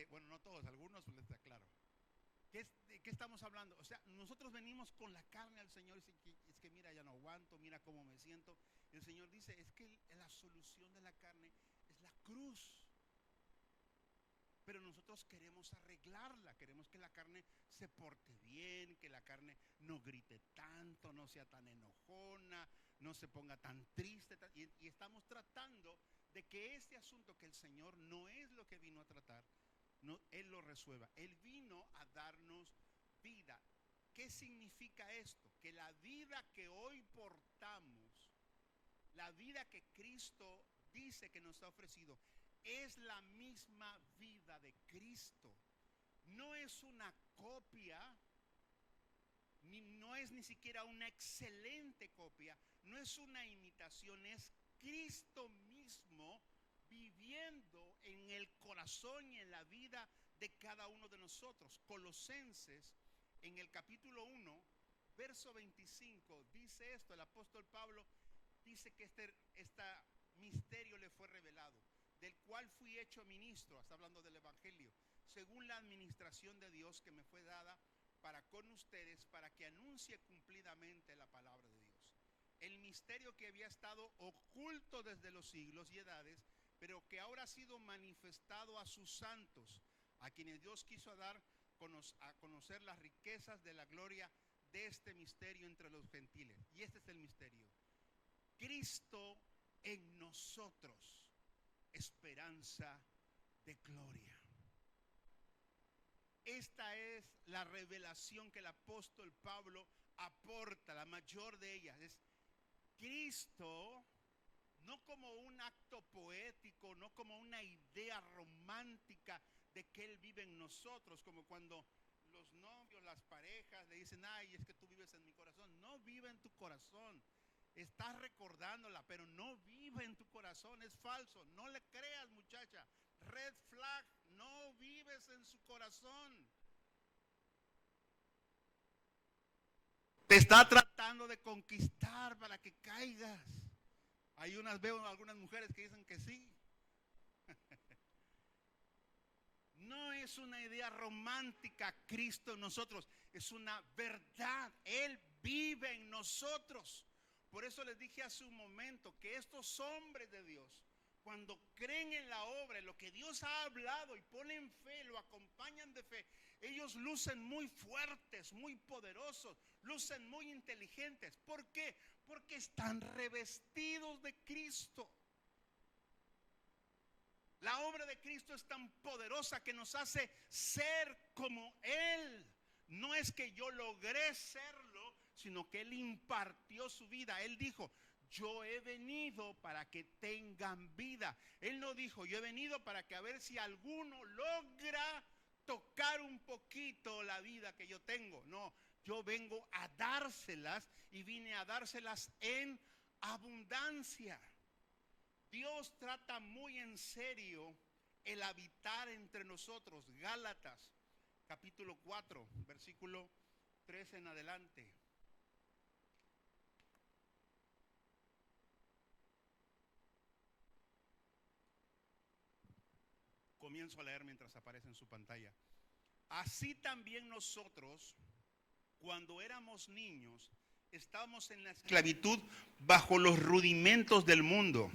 Bueno, no todos, algunos les aclaro. ¿De qué estamos hablando? O sea, nosotros venimos con la carne al Señor y dice, es que mira, ya no aguanto, mira cómo me siento. El Señor dice, es que la solución de la carne es la cruz. Pero nosotros queremos arreglarla, queremos que la carne se porte bien, que la carne no grite tanto, no sea tan enojona, no se ponga tan triste. Y estamos tratando de que este asunto que el Señor no es lo que vino a tratar, no, Él lo resuelva. Él vino a darnos vida. ¿Qué significa esto? Que la vida que hoy portamos, la vida que Cristo dice que nos ha ofrecido, es la misma vida de Cristo. No es una copia, no es ni siquiera una excelente copia, no es una imitación, es Cristo mismo viviendo en el corazón y en la vida de cada uno de nosotros. Colosenses, en el capítulo 1, verso 25, dice esto, el apóstol Pablo dice que este misterio le fue revelado, del cual fui hecho ministro, está hablando del Evangelio, según la administración de Dios que me fue dada para con ustedes, para que anuncie cumplidamente la palabra de Dios. El misterio que había estado oculto desde los siglos y edades, pero que ahora ha sido manifestado a sus santos, a quienes Dios quiso dar a conocer las riquezas de la gloria de este misterio entre los gentiles. Y este es el misterio: Cristo en nosotros, esperanza de gloria. Esta es la revelación que el apóstol Pablo aporta, la mayor de ellas. Es Cristo, no como un acto poético, no como una idea romántica de que Él vive en nosotros, como cuando los novios, las parejas le dicen, ay, es que tú vives en mi corazón. No vive en tu corazón. Estás recordándola, pero no vive en tu corazón, es falso. No le creas, muchacha. Red flag, no vives en su corazón. Te está tratando de conquistar para que caigas. Veo algunas mujeres que dicen que sí. No es una idea romántica Cristo en nosotros, es una verdad. Él vive en nosotros. Por eso les dije hace un momento que estos hombres de Dios, cuando creen en la obra, en lo que Dios ha hablado y ponen fe, lo acompañan de fe, ellos lucen muy fuertes, muy poderosos, lucen muy inteligentes. ¿Por qué? Porque están revestidos de Cristo. La obra de Cristo es tan poderosa que nos hace ser como Él. No es que yo logré serlo, sino que Él impartió su vida. Él dijo, yo he venido para que tengan vida. Él no dijo, yo he venido para que a ver si alguno logra tocar un poquito la vida que yo tengo. No, yo vengo a dárselas y vine a dárselas en abundancia. Dios trata muy en serio el habitar entre nosotros. Gálatas capítulo 4, versículo 3 en adelante. Comienzo a leer mientras aparece en su pantalla. Así también nosotros, cuando éramos niños, estábamos en la esclavitud bajo los rudimentos del mundo.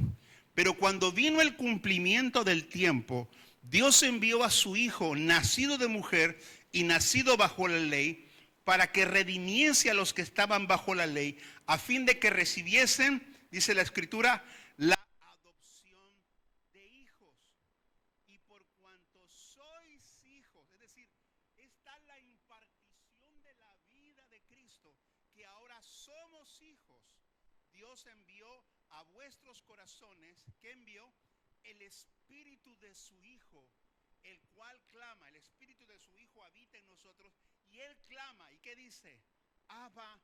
Pero cuando vino el cumplimiento del tiempo, Dios envió a su Hijo, nacido de mujer y nacido bajo la ley, para que redimiese a los que estaban bajo la ley, a fin de que recibiesen, dice la Escritura, la adopción de hijos. Y por cuanto sois hijos, es decir, está la impartición de la vida de Cristo, que ahora somos hijos. Dios envió a vuestros corazones, ¿qué envió? El Espíritu de su Hijo, el cual clama. El Espíritu de su Hijo habita en nosotros y Él clama. ¿Y qué dice? Abba,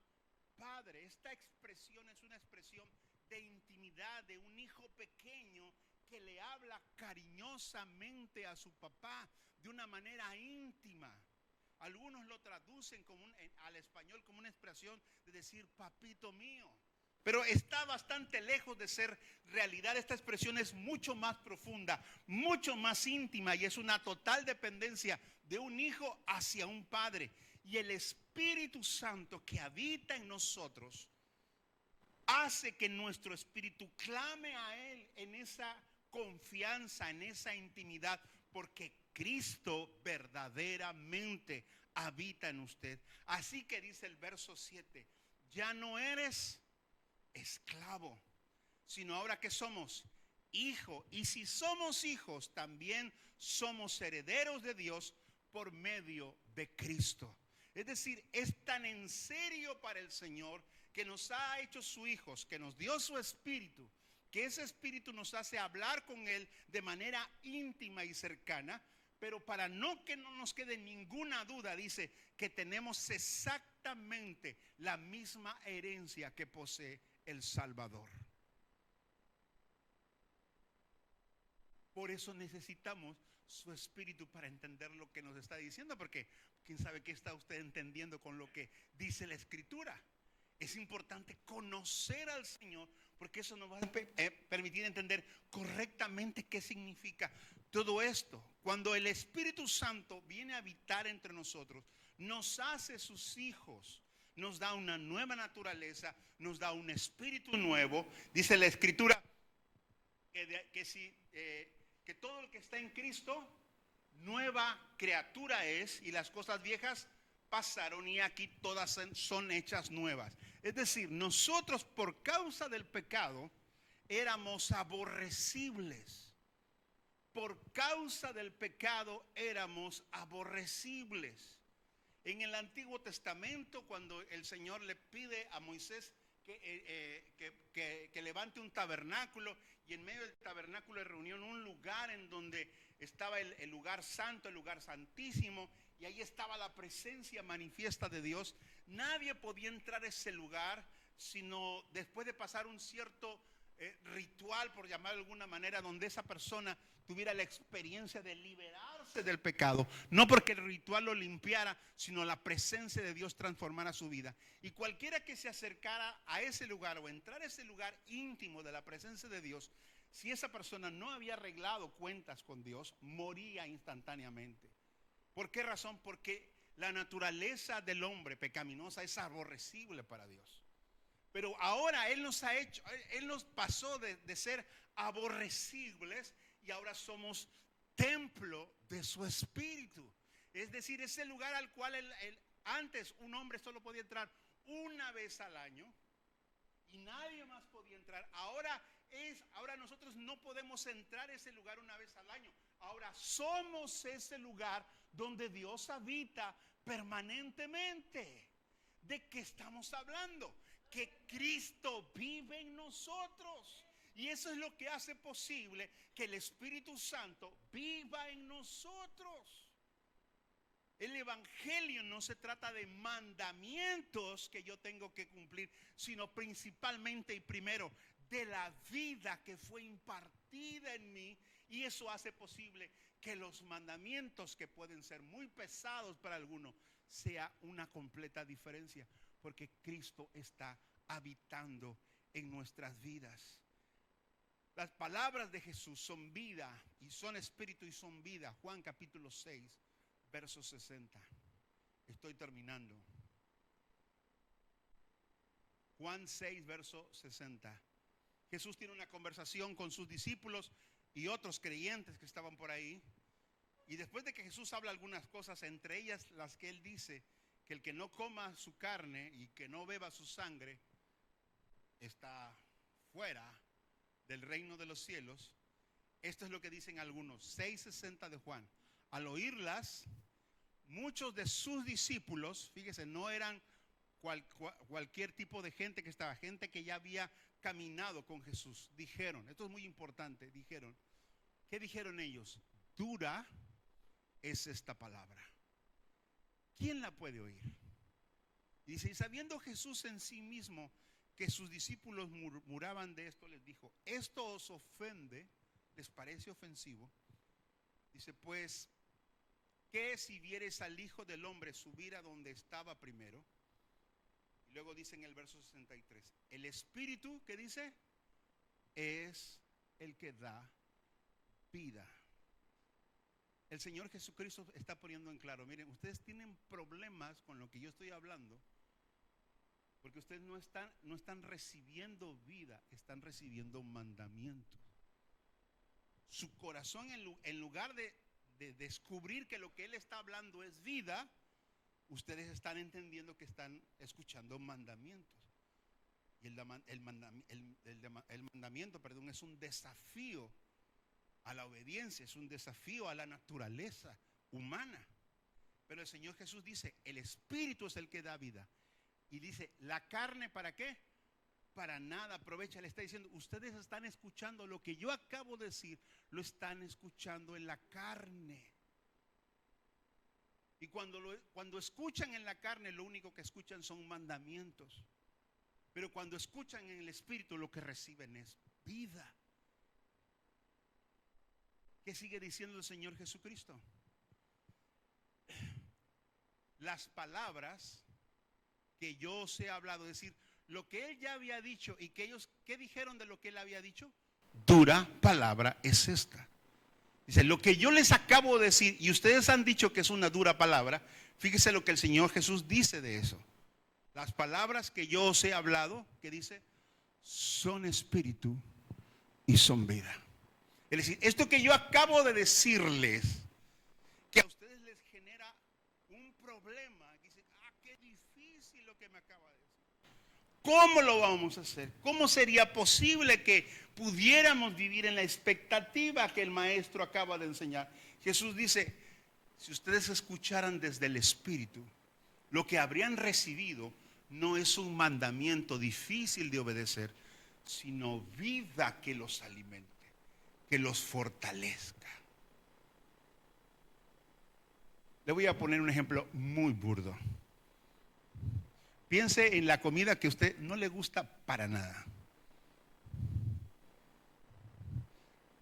Padre. Esta expresión es una expresión de intimidad de un hijo pequeño que le habla cariñosamente a su papá de una manera íntima. Algunos lo traducen como al español como una expresión de decir papito mío. Pero está bastante lejos de ser realidad. Esta expresión es mucho más profunda, mucho más íntima y es una total dependencia de un hijo hacia un padre. Y el Espíritu Santo que habita en nosotros hace que nuestro espíritu clame a Él en esa confianza, en esa intimidad, porque Cristo verdaderamente habita en usted. Así que dice el verso 7, ya no eres esclavo, sino ahora que somos hijo, y si somos hijos también somos herederos de Dios por medio de Cristo. Es decir, es tan en serio para el Señor que nos ha hecho sus hijos, que nos dio su espíritu, que ese espíritu nos hace hablar con Él de manera íntima y cercana. Pero para que no nos quede ninguna duda, dice que tenemos exactamente la misma herencia que posee el Salvador. Por eso necesitamos su espíritu para entender lo que nos está diciendo, porque quién sabe qué está usted entendiendo con lo que dice la Escritura. Es importante conocer al Señor, porque eso nos va a permitir entender correctamente qué significa todo esto. Cuando el Espíritu Santo viene a habitar entre nosotros, nos hace sus hijos, nos da una nueva naturaleza, nos da un espíritu nuevo. Dice la Escritura que todo el que está en Cristo, nueva criatura es, y las cosas viejas pasaron y aquí todas son hechas nuevas. Es decir, nosotros por causa del pecado éramos aborrecibles. Por causa del pecado éramos aborrecibles. En el Antiguo Testamento, cuando el Señor le pide a Moisés que levante un tabernáculo, y en medio del tabernáculo de reunión un lugar en donde estaba el lugar santo, el lugar santísimo, y ahí estaba la presencia manifiesta de Dios. Nadie podía entrar a ese lugar sino después de pasar un cierto ritual, por llamarlo de alguna manera, donde esa persona tuviera la experiencia de liberarse del pecado, no porque el ritual lo limpiara, sino la presencia de Dios transformara su vida. Y cualquiera que se acercara a ese lugar o entrar a ese lugar íntimo de la presencia de Dios, si esa persona no había arreglado cuentas con Dios, moría instantáneamente. ¿Por qué razón? Porque la naturaleza del hombre pecaminosa es aborrecible para Dios. Pero ahora Él nos pasó de ser aborrecibles y ahora somos templo de su espíritu. Es decir, ese lugar al cual antes un hombre solo podía entrar una vez al año y nadie más podía entrar. Ahora nosotros no podemos entrar a ese lugar una vez al año. Ahora somos ese lugar donde Dios habita permanentemente. ¿De qué estamos hablando? que Cristo vive en nosotros. Y eso es lo que hace posible que el Espíritu Santo viva en nosotros. El Evangelio no se trata de mandamientos que yo tengo que cumplir, sino principalmente y primero de la vida que fue impartida en mí. Y eso hace posible que los mandamientos, que pueden ser muy pesados para algunos, sea una completa diferencia, porque Cristo está habitando en nuestras vidas. Las palabras de Jesús son vida y son espíritu y son vida. Juan capítulo 6, verso 60. Estoy terminando. Juan 6, verso 60. Jesús tiene una conversación con sus discípulos y otros creyentes que estaban por ahí. Y después de que Jesús habla algunas cosas, entre ellas las que él dice, que el que no coma su carne y que no beba su sangre está fuera del reino de los cielos. Esto es lo que dicen algunos. 6:60 de Juan. Al oírlas, muchos de sus discípulos, fíjese, no eran cualquier tipo de gente que estaba, gente que ya había caminado con Jesús, dijeron, esto es muy importante, dijeron, ¿qué dijeron ellos? Dura es esta palabra. ¿Quién la puede oír? Y dice, y sabiendo Jesús en sí mismo que sus discípulos murmuraban de esto, les dijo, ¿esto os ofende? ¿Les parece ofensivo? Dice, pues, ¿qué si vieres al Hijo del Hombre subir a donde estaba primero? Y luego dice en el verso 63, el Espíritu, ¿qué dice? Es el que da vida. El Señor Jesucristo está poniendo en claro, miren, ustedes tienen problemas con lo que yo estoy hablando, porque ustedes no están recibiendo vida, están recibiendo mandamientos. Su corazón, en lugar de descubrir que lo que Él está hablando es vida, ustedes están entendiendo que están escuchando mandamientos. Y el mandamiento, perdón, es un desafío a la obediencia, es un desafío a la naturaleza humana. Pero el Señor Jesús dice, el Espíritu es el que da vida. Y dice, ¿la carne para qué? Para nada aprovecha. Le está diciendo, ustedes están escuchando lo que yo acabo de decir, lo están escuchando en la carne. Y cuando escuchan en la carne, lo único que escuchan son mandamientos. Pero cuando escuchan en el Espíritu, lo que reciben es vida. ¿Qué sigue diciendo el Señor Jesucristo? Las palabras que yo os he hablado, es decir, lo que Él ya había dicho y que ellos, ¿qué dijeron de lo que Él había dicho? Dura palabra es esta. Dice, lo que yo les acabo de decir y ustedes han dicho que es una dura palabra, fíjese lo que el Señor Jesús dice de eso. Las palabras que yo os he hablado, ¿qué dice? Son espíritu y son vida. Es decir, esto que yo acabo de decirles, que a ustedes les genera un problema, dicen, qué difícil lo que me acaba de decir. ¿Cómo lo vamos a hacer? ¿Cómo sería posible que pudiéramos vivir en la expectativa que el maestro acaba de enseñar? Jesús dice, si ustedes escucharan desde el Espíritu, lo que habrían recibido no es un mandamiento difícil de obedecer, sino vida que los alimente, que los fortalezca. Le voy a poner un ejemplo muy burdo. Piense en la comida que a usted no le gusta para nada.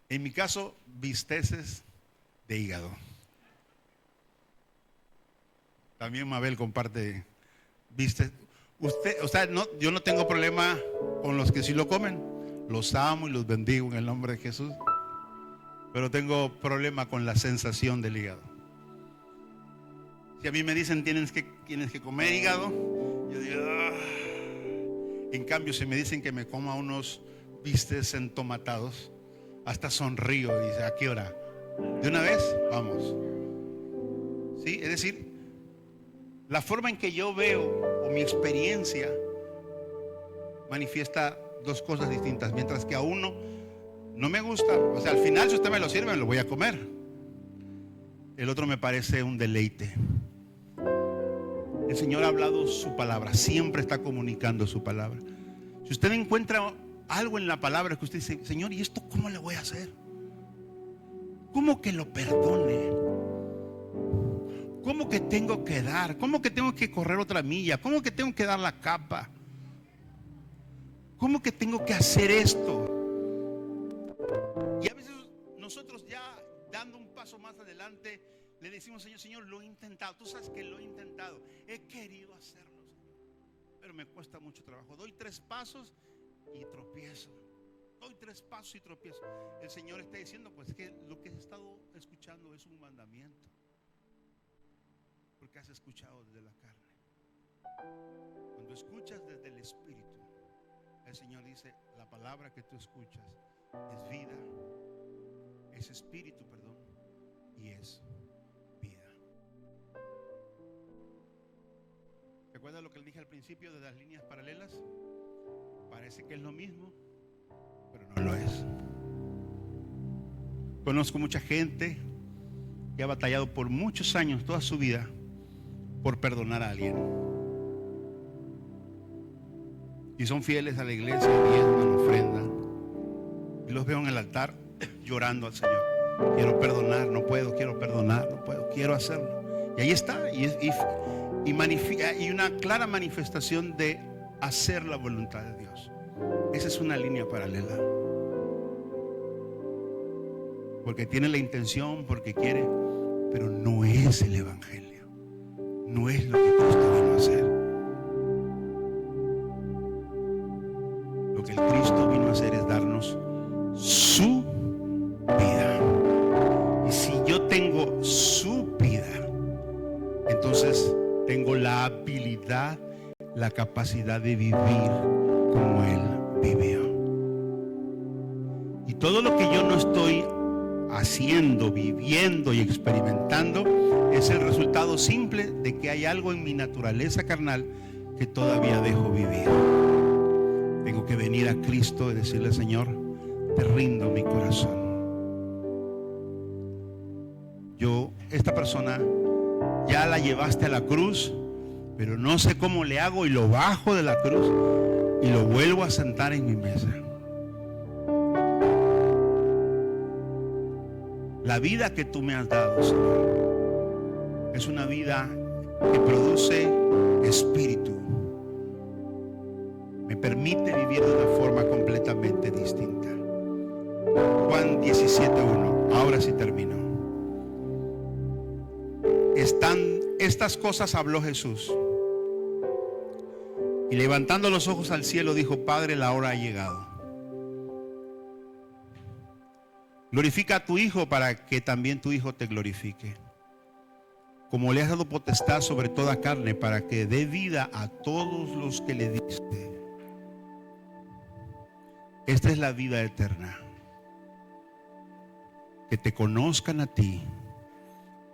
En mi caso, bisteces de hígado. También Mabel comparte bisteces. Yo no tengo problema con los que sí lo comen. Los amo y los bendigo en el nombre de Jesús. Pero tengo problema con la sensación del hígado. Si a mí me dicen tienes que comer hígado, yo digo, En cambio, si me dicen que me coma unos bistecs entomatados, hasta sonrío y dice, ¿a qué hora? ¿De una vez? Vamos. ¿Sí? Es decir, la forma en que yo veo o mi experiencia manifiesta dos cosas distintas. Mientras que a uno no me gusta, o sea, al final si usted me lo sirve, me lo voy a comer. El otro me parece un deleite. El Señor ha hablado su palabra, siempre está comunicando su palabra. Si usted encuentra algo en la palabra que usted dice, Señor, ¿y esto cómo le voy a hacer? ¿Cómo que lo perdone? ¿Cómo que tengo que dar? ¿Cómo que tengo que correr otra milla? ¿Cómo que tengo que dar la capa? ¿Cómo que tengo que hacer esto? Y a veces nosotros ya dando un paso más adelante le decimos, Señor, lo he intentado. Tú sabes que lo he intentado. He querido hacerlo, Señor, pero me cuesta mucho trabajo. Doy 3 pasos y tropiezo. Doy 3 pasos y tropiezo. El Señor está diciendo, pues, que lo que he estado escuchando es un mandamiento, porque has escuchado desde la carne. Cuando escuchas desde el Espíritu, el Señor dice, la palabra que tú escuchas es vida, es espíritu, perdón, y es vida. ¿Recuerdas lo que le dije al principio de las líneas paralelas? Parece que es lo mismo, pero no lo es. Conozco mucha gente que ha batallado por muchos años, toda su vida, por perdonar a alguien. Y son fieles a la iglesia, diezman, ofrendan. Y los veo en el altar llorando al Señor. Quiero perdonar, no puedo, quiero perdonar, no puedo, quiero hacerlo. Y ahí está, y una clara manifestación de hacer la voluntad de Dios. Esa es una línea paralela. Porque tiene la intención, porque quiere, pero no es el evangelio. No es lo que Cristo vino a hacer. Lo que el Cristo vino a hacer es darnos su vida. Y si yo tengo su vida, entonces tengo la habilidad, la capacidad de vivir como Él vivió. Y todo lo que yo no estoy haciendo, viviendo y experimentando es el resultado simple de que hay algo en mi naturaleza carnal que todavía dejo vivir. Tengo que venir a Cristo y decirle, Señor, te rindo mi corazón. Esta persona ya la llevaste a la cruz, pero no sé cómo le hago, y lo bajo de la cruz y lo vuelvo a sentar en mi mesa. La vida que tú me has dado, Señor, es una vida que produce espíritu. Me permite vivir de una forma completamente distinta. Juan 17:1. Ahora sí termino. Estas cosas habló Jesús. Y levantando los ojos al cielo dijo, Padre, la hora ha llegado. Glorifica a tu Hijo para que también tu Hijo te glorifique. Como le has dado potestad sobre toda carne para que dé vida a todos los que le diste. Esta es la vida eterna. Que te conozcan a ti,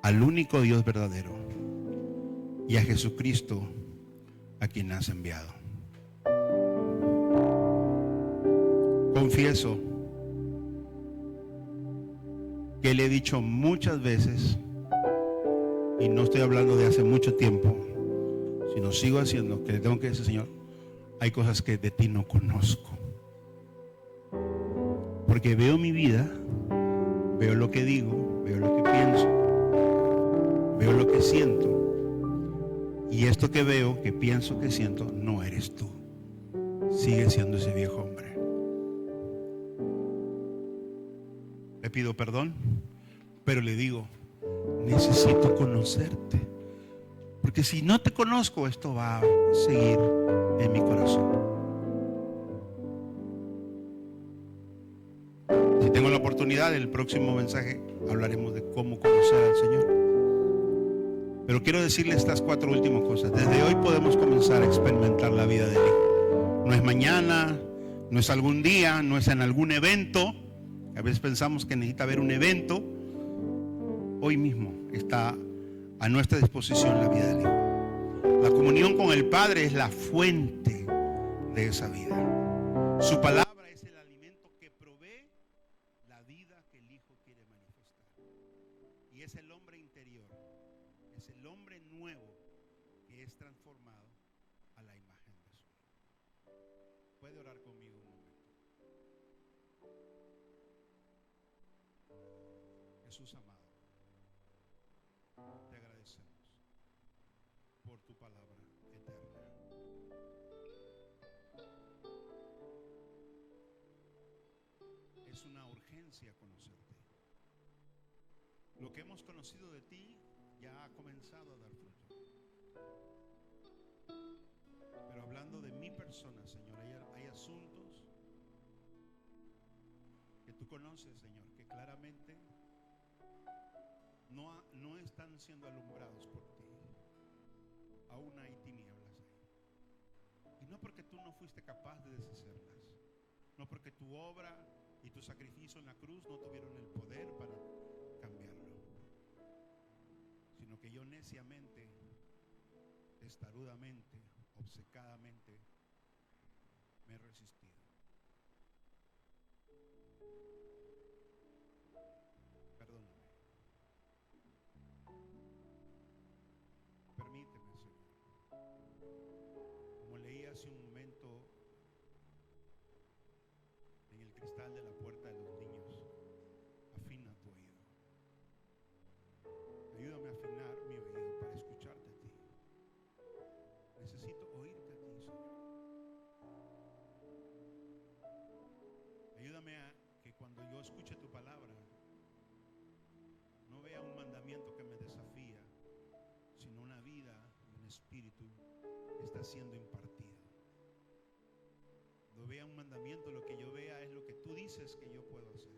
al único Dios verdadero, y a Jesucristo, a quien has enviado. Confieso que le he dicho muchas veces, y no estoy hablando de hace mucho tiempo, sino sigo haciendo, que le tengo que decir, Señor, hay cosas que de ti no conozco. Porque veo mi vida, veo lo que digo, veo lo que pienso, veo lo que siento. Y esto que veo, que pienso, que siento, no eres tú. Sigue siendo ese viejo hombre. Le pido perdón, pero le digo, necesito conocerte. Porque si no te conozco, esto va a seguir en mi corazón. Si tengo la oportunidad, en el próximo mensaje hablaremos de cómo conocer al Señor. Pero quiero decirle estas 4 últimas cosas. Desde hoy podemos comenzar a experimentar la vida del Hijo. No es mañana, no es algún día, no es en algún evento. A veces pensamos que necesita haber un evento. Hoy mismo está a nuestra disposición la vida del Hijo. La comunión con el Padre es la fuente de esa vida. Su palabra es el alimento que provee la vida que el Hijo quiere manifestar. Y es el hombre interior, es el hombre nuevo que es transformado a la imagen de su Hijo. Puede orar conmigo un momento. Jesús amado, te agradecemos por tu palabra eterna. Es una urgencia conocerte. Lo que hemos conocido de ti ya ha comenzado a dar fruto. Pero hablando de mi persona, Señor, hay asuntos que tú conoces, Señor, que claramente no están siendo alumbrados por ti. Aún hay tinieblas ahí. Y no porque tú no fuiste capaz de deshacerlas, no porque tu obra y tu sacrificio en la cruz no tuvieron el poder para cambiarlo, sino que yo neciamente, testarudamente, obcecadamente me he resistido. Perdóname. Permíteme, Señor. Como leí hace un momento en el cristal de la puerta de los niños, afina tu oído. Ayúdame a afinar mi oído para escucharte a ti. Necesito oírte a ti, Señor. Ayúdame a que cuando yo escuche tu palabra no vea un mandamiento que me desafía, sino una vida y un espíritu que está siendo impartido. Cuando vea un mandamiento, lo que yo vea es lo que tú dices que yo puedo hacer,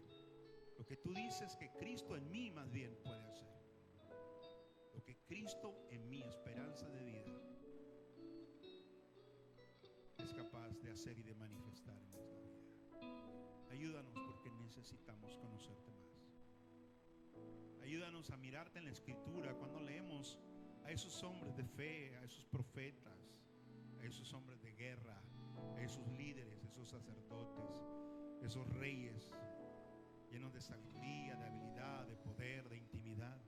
lo que tú dices que Cristo en mí más bien puede hacer, lo que Cristo en mí, esperanza de vida, es capaz de hacer y de manifestar en nuestra vida. Ayúdanos, porque necesitamos conocerte más. Ayúdanos a mirarte en la Escritura cuando leemos a esos hombres de fe, a esos profetas, a esos hombres de guerra, a esos líderes, esos sacerdotes, esos reyes llenos de sabiduría, de habilidad, de poder, de intimidad.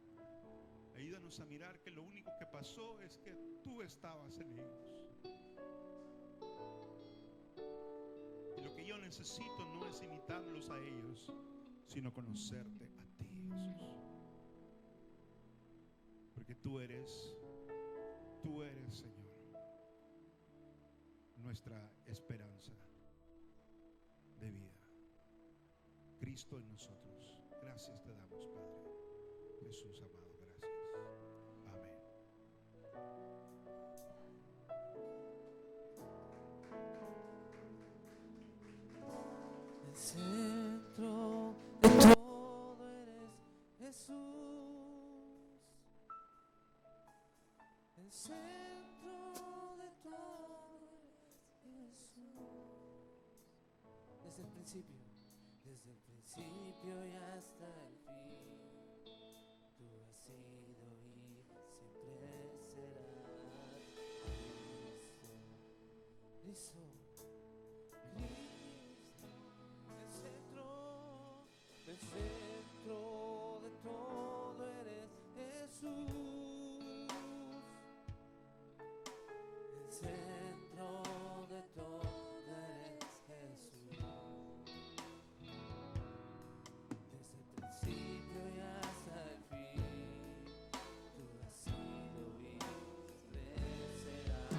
Ayúdanos a mirar que lo único que pasó es que tú estabas en ellos. Y lo que yo necesito no es imitarlos a ellos, sino conocerte a ti, Jesús. Porque tú eres, Señor, nuestra esperanza de vida. Cristo en nosotros. Gracias te damos, Padre. Jesús amado, gracias. Amén. El centro de todo eres Jesús. El centro de todo eres Jesús. Desde el principio y hasta el fin, tú has sido y siempre serás Cristo. El centro de todo eres Jesús. El centro de todo eres Jesús. Desde el principio y hasta el fin, tú has sido y siempre serás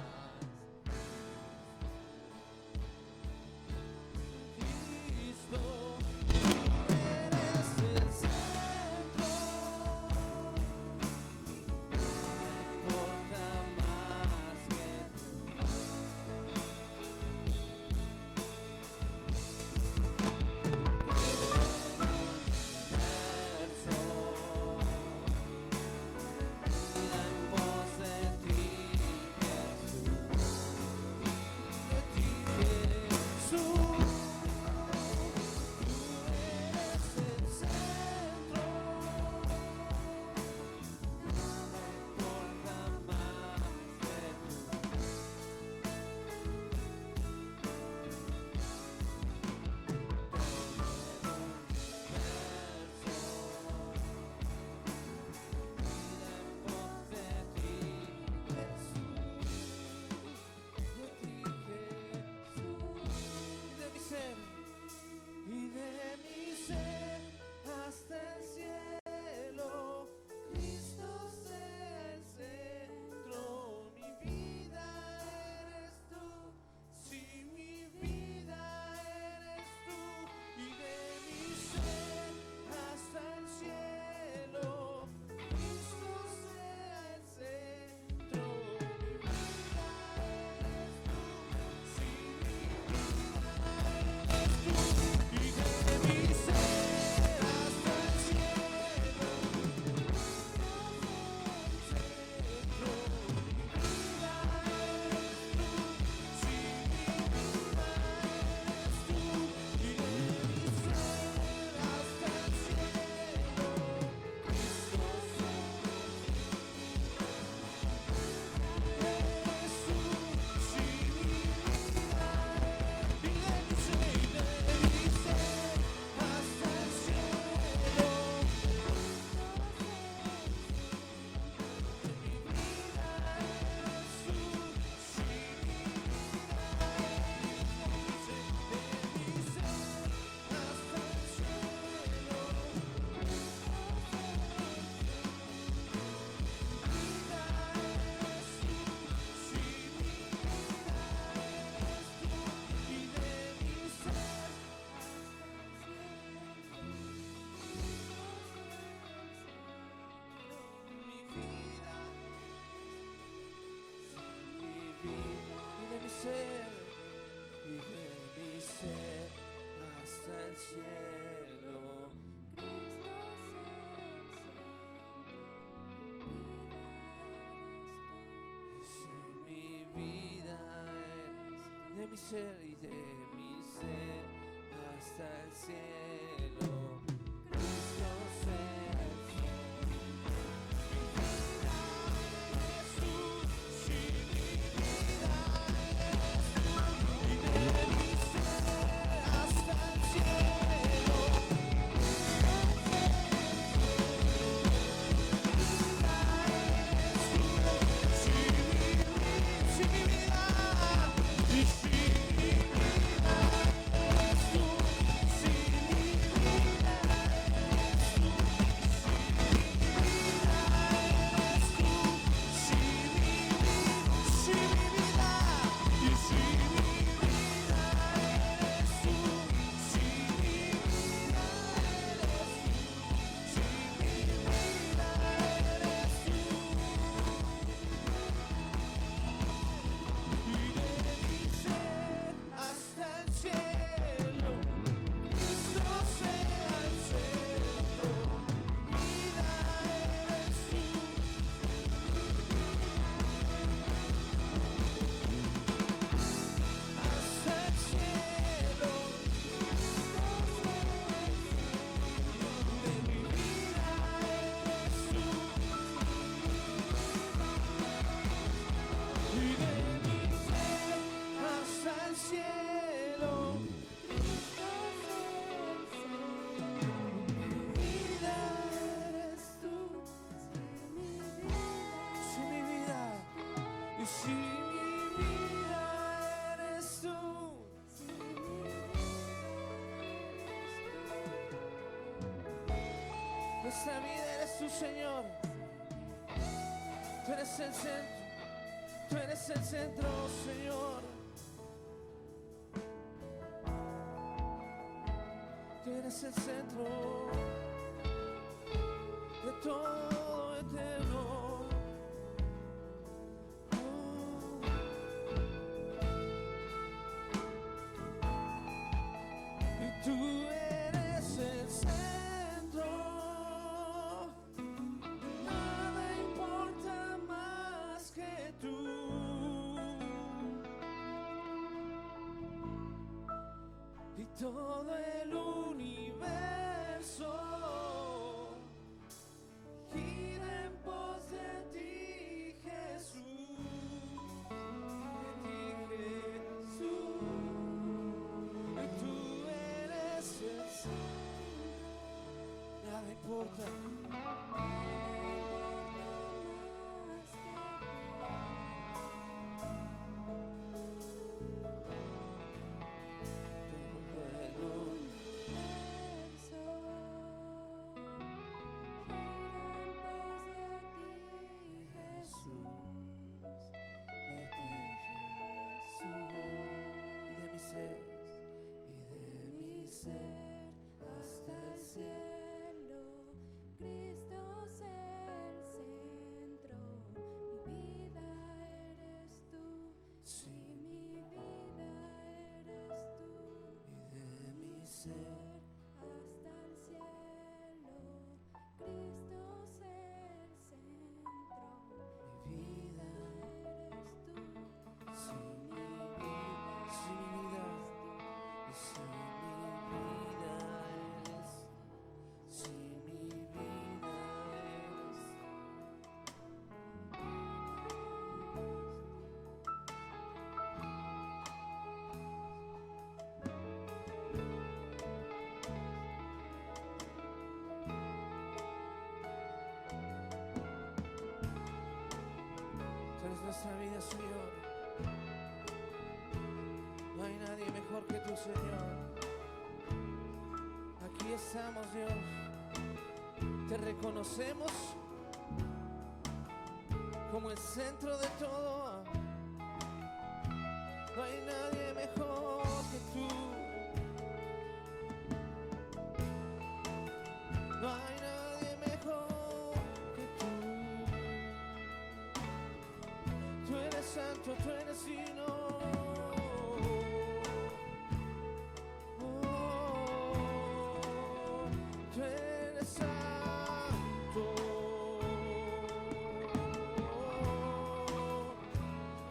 ser y de mi ser hasta el cielo. Cristo sea el nuestra vida eres tú, Señor. Tú eres el centro, tú eres el centro, Señor. Tú eres el centro de todo eterno. Y tú eres el centro. Nada importa más que tú. Y todo el universo gira en pos de ti, Jesús. De ti, Jesús. Y tú eres el centro. Nada importa. Nuestra vida, Señor. No hay nadie mejor que tú, Señor. Aquí estamos, Dios. Te reconocemos como el centro de todo. No hay nadie mejor que tú. No hay nadie mejor que tú. Tú eres santo, tú eres digno. Tú eres santo.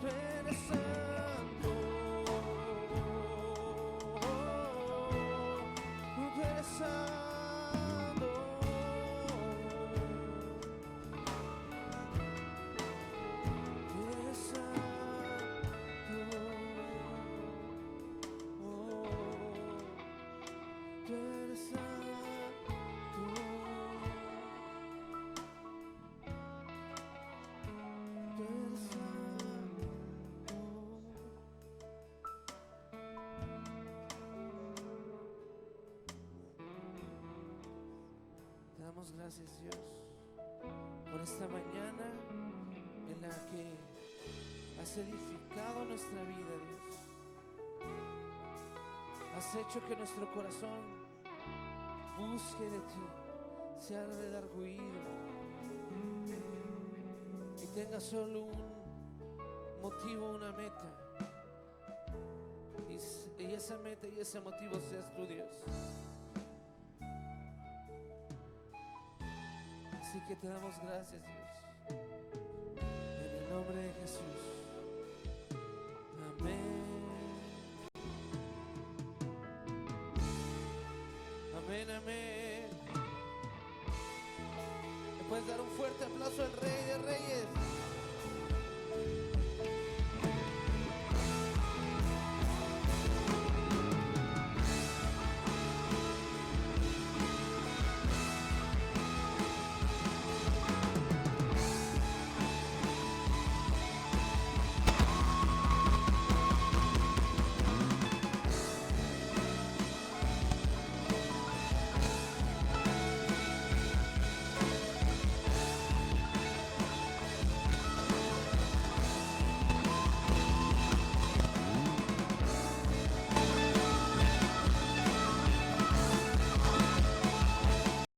Tú eres santo. Te damos gracias, Dios, por esta mañana en la que has edificado nuestra vida, Dios. Has hecho que nuestro corazón busque de ti, sea redarguido y tenga solo un motivo, una meta. Y esa meta y ese motivo seas tú, Dios. Así que te damos gracias, Dios, en el nombre de Jesús. Amén. Amén, amén. ¿Le puedes dar un fuerte aplauso al Rey de Reyes?